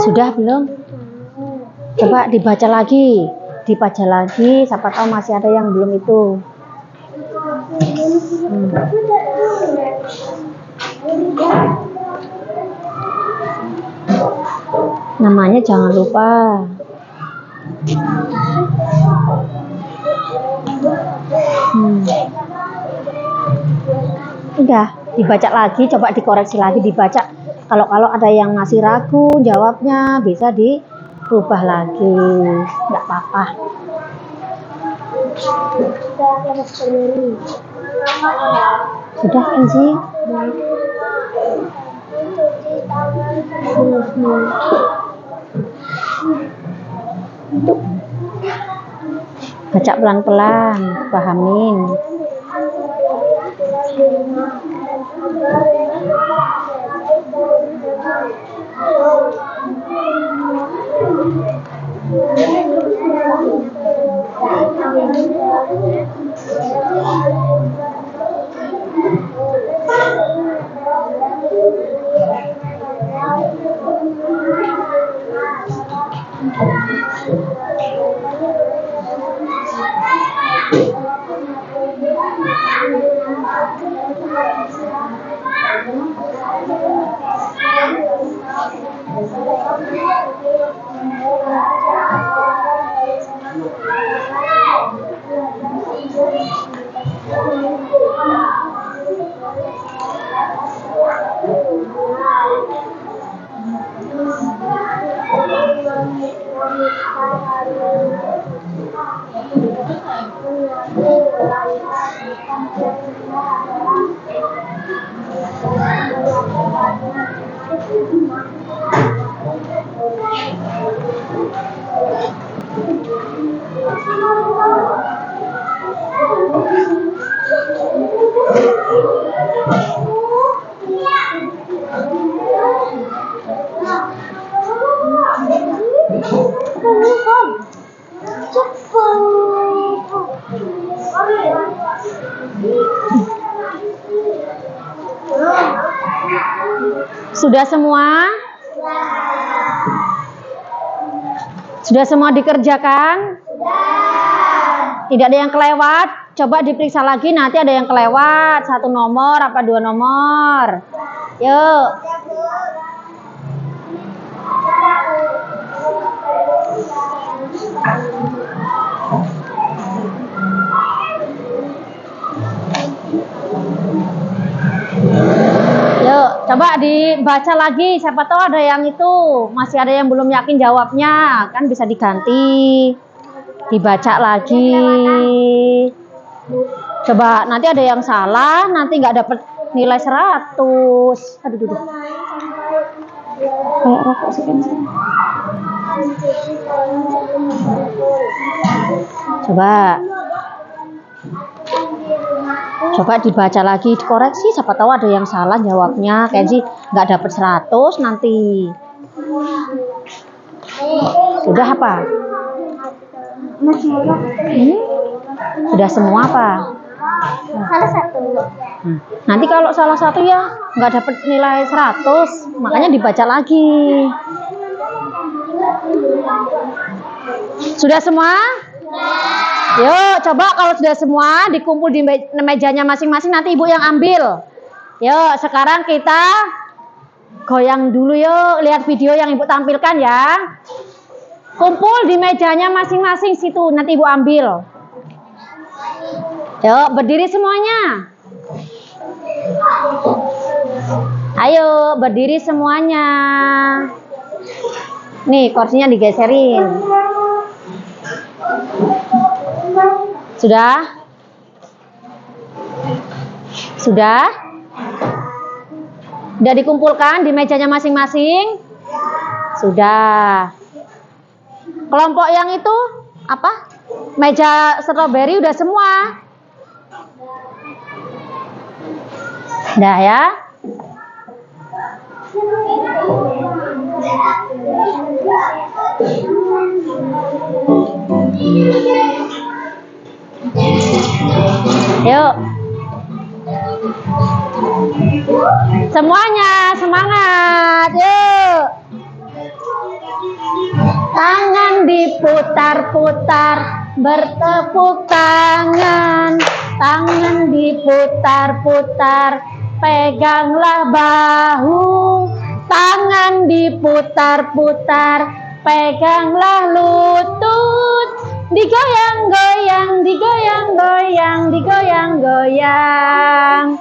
Sudah belum? Coba dibaca lagi, siapa tahu masih ada yang belum itu. Namanya jangan lupa. Udah, dibaca lagi, coba dikoreksi lagi, dibaca. Kalau ada yang masih ragu jawabnya, bisa dirubah lagi, nggak apa-apa. Sudah Kenzi? Baca pelan-pelan, pahamin. Sudah semua? Sudah semua dikerjakan? Tidak ada yang kelewat? Coba diperiksa lagi, nanti ada yang kelewat. 1 nomor apa 2 nomor? Yuk. Yuk, coba dibaca lagi. Siapa tahu ada yang itu masih ada yang belum yakin jawabnya, kan bisa diganti. Dibaca lagi. Coba nanti ada yang salah, nanti nggak dapat nilai 100. Aduh, aduh. Kayak rokok sih kan. Coba dibaca lagi, dikoreksi, siapa tahu ada yang salah jawabnya. Kenzi nggak dapat 100 nanti. Sudah apa? Sudah semua apa? Salah satu. Nanti kalau salah satu ya nggak dapat nilai 100, makanya dibaca lagi. Sudah semua? Yuk, coba kalau sudah semua dikumpul di mejanya masing-masing, nanti ibu yang ambil. Yuk, sekarang kita goyang dulu yuk, lihat video yang ibu tampilkan ya. Kumpul di mejanya masing-masing situ, nanti ibu ambil. Yuk, berdiri semuanya. Ayo, berdiri semuanya. Nih, kursinya digeserin. Sudah? Sudah? Sudah dikumpulkan di mejanya masing-masing? Sudah. Kelompok yang itu apa? Meja stroberi udah semua? Udah ya? Yuk. Semuanya semangat. Yuk. Tangan diputar-putar, bertepuk tangan. Tangan diputar-putar, peganglah bahu. Tangan diputar-putar, peganglah lutut. Digoyang-goyang, digoyang-goyang, digoyang-goyang.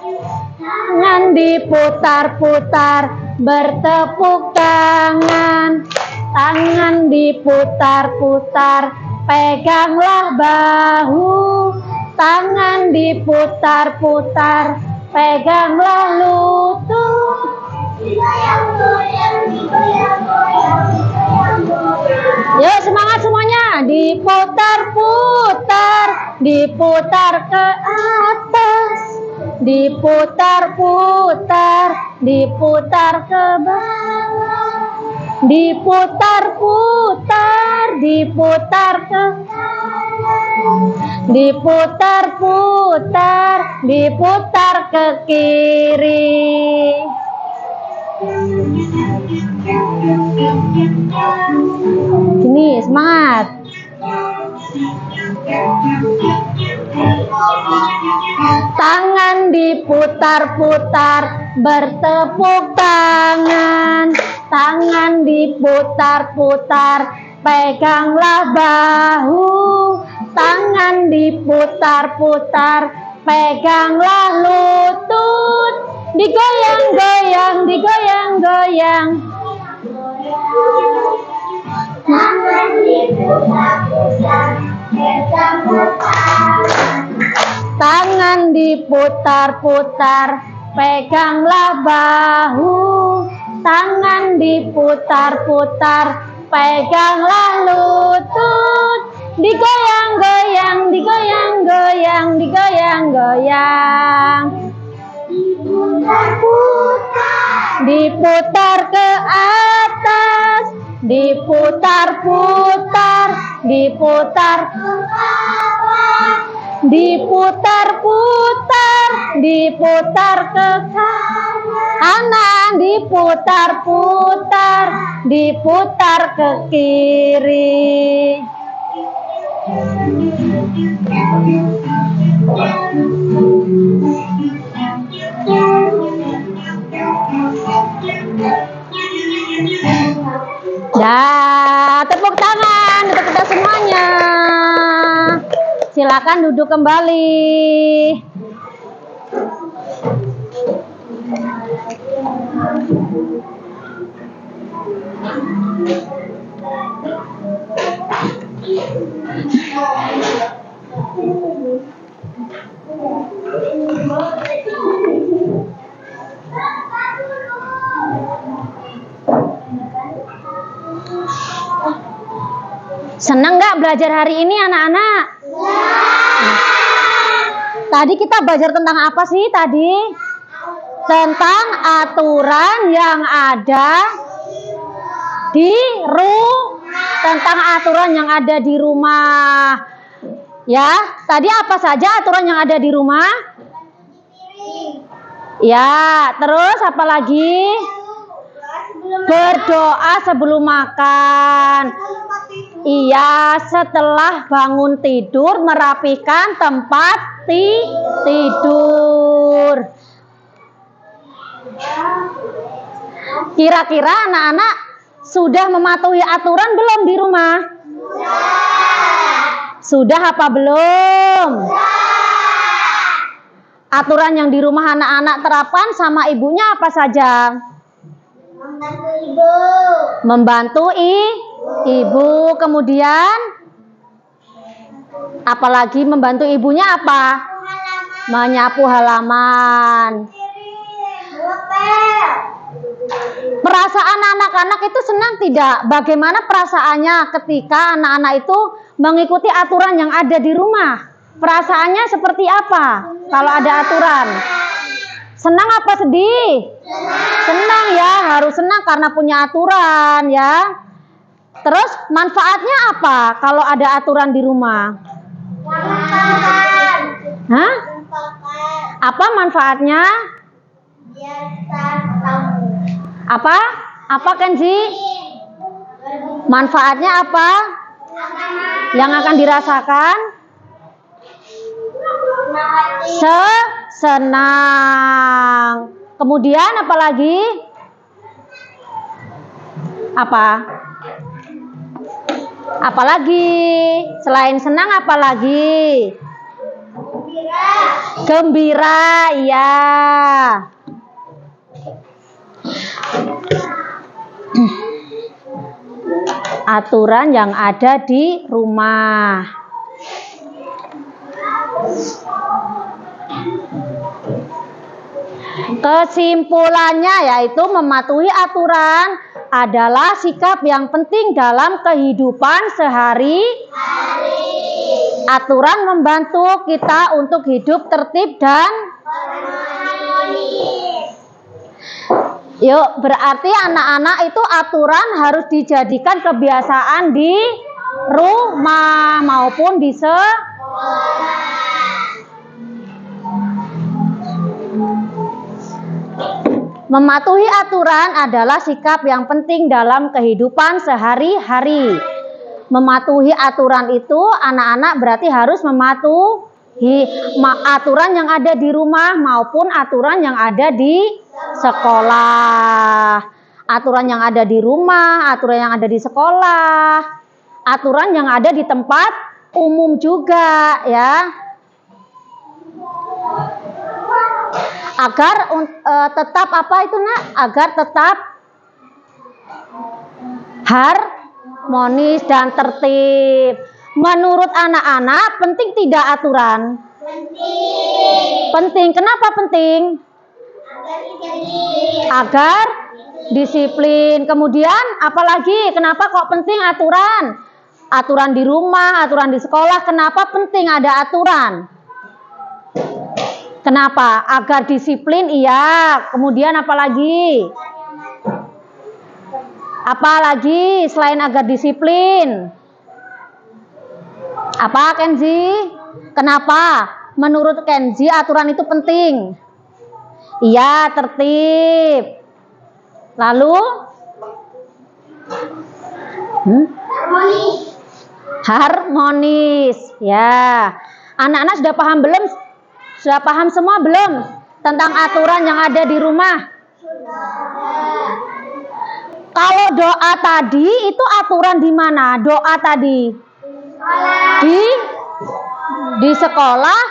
Tangan diputar-putar, bertepuk tangan. Tangan diputar-putar, peganglah bahu. Tangan diputar-putar, peganglah lutut. Digoyang-goyang, digoyang-goyang, digoyang-goyang. Yuk semangat semuanya. Diputar-putar, diputar ke atas. Diputar-putar, diputar ke bawah. Diputar-putar, diputar ke diputar-putar, diputar ke kiri. Gini, semangat. Tangan diputar-putar, bertepuk tangan. Tangan diputar-putar, peganglah bahu. Tangan diputar-putar, peganglah lutut. Digoyang-goyang, Tangan diputar-putar, peganglah bahu. Tangan diputar-putar, peganglah lutut. Digoyang-goyang, digoyang-goyang, digoyang-goyang. Diputar ke atas, diputar-putar, diputar, diputar-putar, diputar ke kanan, diputar-putar, diputar ke kiri. Dah, tepuk tangan untuk kita semuanya. Silakan duduk kembali. Senang nggak belajar hari ini anak-anak? Tadi kita belajar tentang apa sih tadi? Tentang aturan yang ada di tentang aturan yang ada di rumah. Ya, tadi apa saja aturan yang ada di rumah? Ya, terus apa lagi? Berdoa sebelum makan. Iya, setelah bangun tidur merapikan tempat tidur. Kira-kira anak-anak sudah mematuhi aturan belum di rumah? Sudah apa belum? Aturan yang di rumah anak-anak terapkan sama ibunya apa saja? Membantu ibu. Membantu ibu, kemudian apalagi membantu ibunya apa? Menyapu halaman. Perasaan anak-anak itu senang tidak? Bagaimana perasaannya ketika anak-anak itu mengikuti aturan yang ada di rumah? Perasaannya seperti apa kalau ada aturan? Senang apa sedih? Senang ya, harus senang karena punya aturan ya. Terus manfaatnya apa kalau ada aturan di rumah? Hah? Apa manfaatnya? Apa? Apa Kenzi? Manfaatnya apa? Yang akan dirasakan? Senang. Kemudian apa lagi? Apa? Apalagi? Selain senang apalagi? Gembira, iya. Aturan yang ada di rumah. Kesimpulannya yaitu mematuhi aturan adalah sikap yang penting dalam kehidupan sehari-hari. Aturan membantu kita untuk hidup tertib dan harmonis. Yuk, berarti anak-anak itu aturan harus dijadikan kebiasaan di rumah maupun di sekolah. Mematuhi aturan aturan adalah sikap yang penting dalam kehidupan sehari-hari. Mematuhi aturan itu anak-anak berarti harus mematuhi aturan yang ada di rumah maupun aturan yang ada di sekolah. Aturan yang ada di rumah, aturan yang ada di sekolah, aturan yang ada di tempat umum juga ya. Agar tetap apa itu nak? Agar tetap harmonis dan tertib. Menurut anak-anak penting tidak aturan? Penting. Penting. Kenapa penting? Agar disiplin. Kemudian apalagi? Kenapa kok penting aturan? Aturan di rumah, aturan di sekolah. Kenapa penting ada aturan? Kenapa? Agar disiplin, iya. Kemudian apalagi? Apalagi selain agar disiplin? Apa Kenzi? Kenapa? Menurut Kenzi aturan itu penting? Iya, tertib. Lalu? Harmonis. Harmonis. Ya. Anak-anak sudah paham belum? Sudah paham semua belum tentang aturan yang ada di rumah? Kalau doa tadi itu aturan di mana? Doa tadi di sekolah.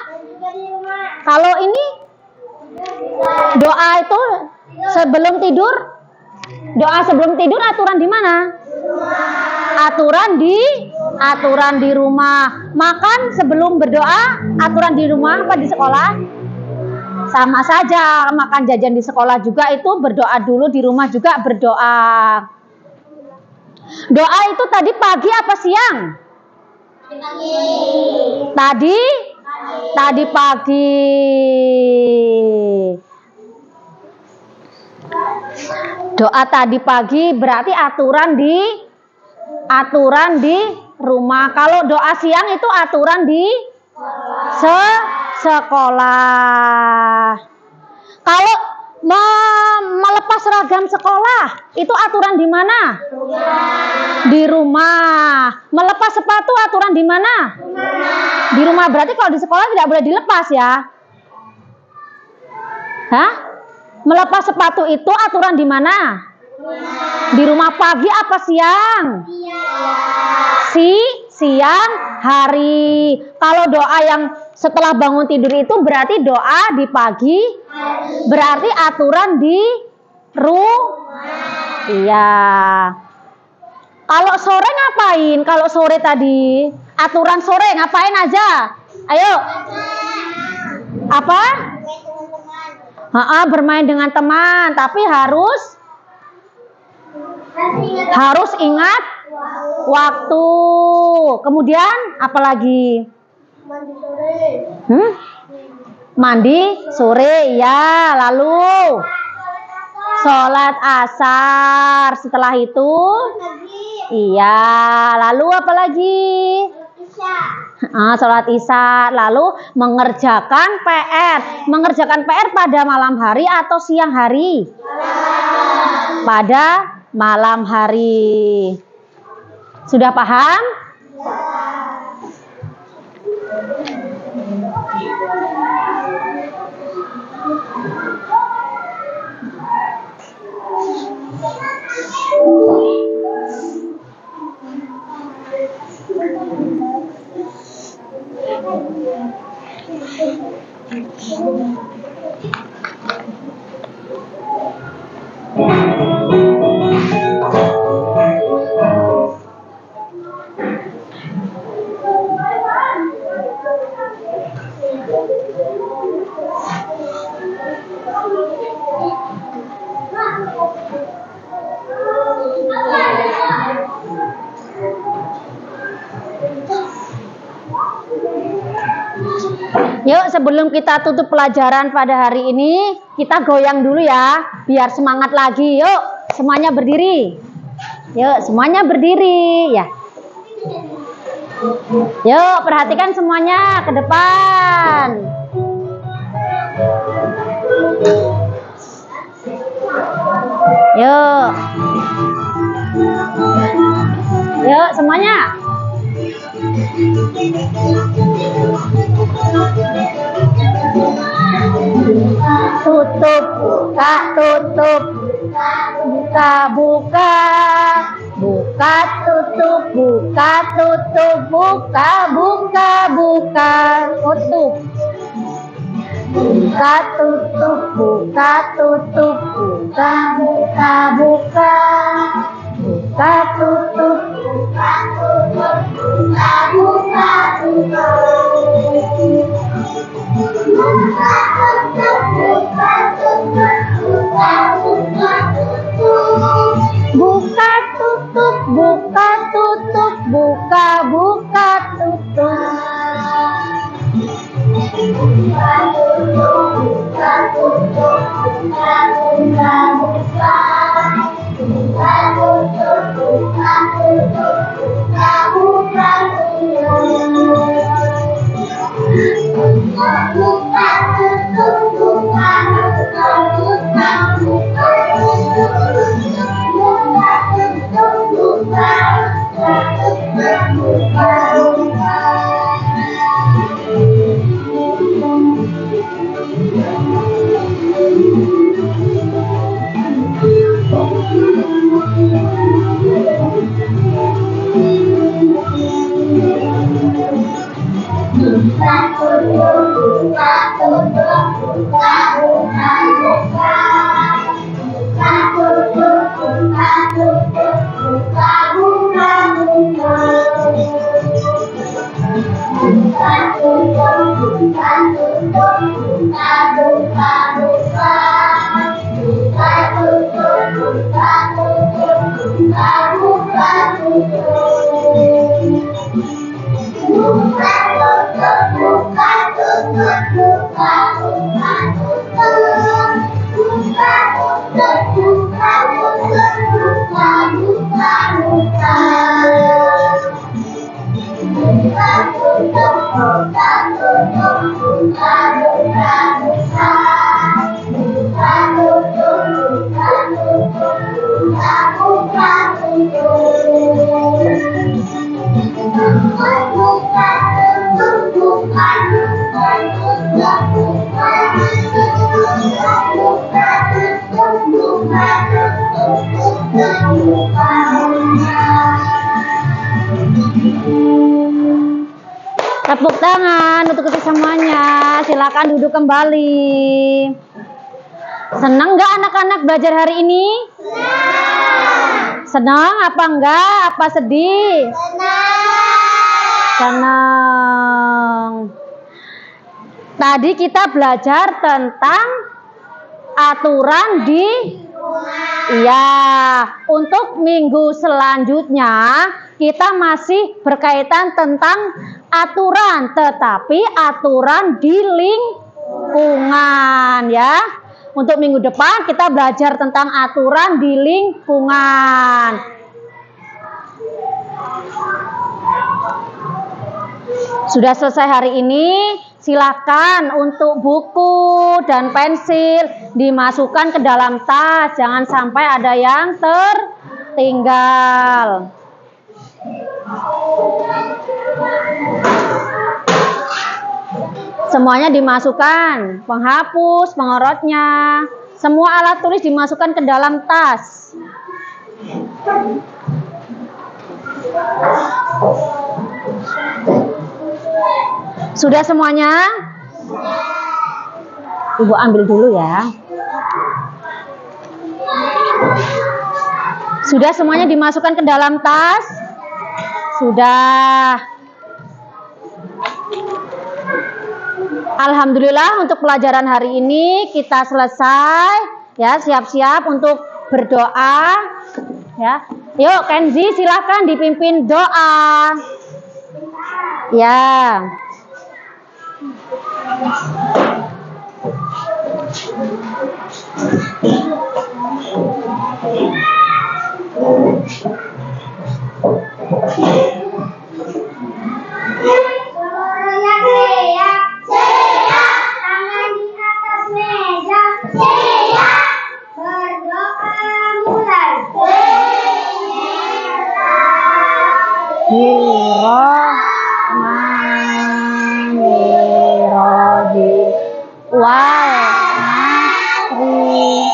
Kalau ini doa itu sebelum tidur. Doa sebelum tidur aturan di mana? Aturan di rumah. Makan sebelum berdoa aturan di rumah apa di sekolah? Sama saja, makan jajan di sekolah juga itu berdoa dulu, di rumah juga berdoa. Doa itu tadi pagi apa siang? Tadi pagi. Doa tadi pagi berarti aturan di rumah. Kalau doa siang itu aturan di sekolah. Kalau melepas seragam sekolah itu aturan di mana? Di rumah. Melepas sepatu aturan di mana? Di rumah. Berarti kalau di sekolah tidak boleh dilepas ya? Hah? Melepas sepatu itu aturan di mana? Di rumah. Pagi apa siang? Siang hari. Kalau doa yang setelah bangun tidur itu berarti doa di pagi. Berarti aturan di rumah. Iya. Kalau sore ngapain? Kalau sore tadi aturan sore ngapain aja? Ayo. Apa? Bermain dengan teman. Tapi harus ingat waktu. Kemudian apalagi? Mandi sore. Mandi sore ya. Lalu sholat asar. Setelah itu iya. Lalu apalagi? Sholat isya. Lalu mengerjakan PR. Mengerjakan PR pada malam hari atau siang hari? Pada malam hari. Sudah paham? Yuk, sebelum kita tutup pelajaran pada hari ini, kita goyang dulu ya, biar semangat lagi. Yuk, semuanya berdiri. Yuk, semuanya berdiri ya. Yuk, perhatikan semuanya ke depan. Yuk. Yuk, semuanya. Tutup, buka, tutup. Buka, buka. Buka, tutup, buka, tutup. Buka, buka, buka. Tutup. Buka, tutup, buka, tutup. Buka, buka, buka. Buka, tutup, buka, Buka tutup, buka tutup, buka buka tutup. Tepuk tangan untuk kita semuanya. Silakan duduk kembali. Senang nggak anak-anak belajar hari ini? Senang apa enggak? Apa sedih? Senang. Tadi kita belajar tentang aturan di iya. Untuk minggu selanjutnya kita masih berkaitan tentang aturan, tetapi aturan di lingkungan ya. Untuk minggu depan kita belajar tentang aturan di lingkungan. Sudah selesai hari ini, silakan untuk buku dan pensil dimasukkan ke dalam tas, jangan sampai ada yang tertinggal. Semuanya dimasukkan, penghapus, pengerotnya, semua alat tulis dimasukkan ke dalam tas. Sudah semuanya? Ibu ambil dulu ya. Sudah semuanya dimasukkan ke dalam tas? Sudah. Alhamdulillah untuk pelajaran hari ini kita selesai ya, siap-siap untuk berdoa ya. Yuk Kenzi silakan dipimpin doa. Ya. Bismillahirrahmanirrahim. Wal asri.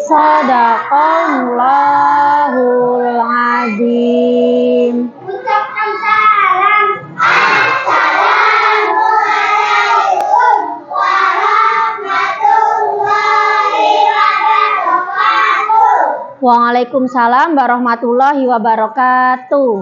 Shadaqallahul azim. Ucapkan salam. Assalamualaikum warahmatullahi wabarakatuh. Waalaikumsalam warahmatullahi wabarakatuh.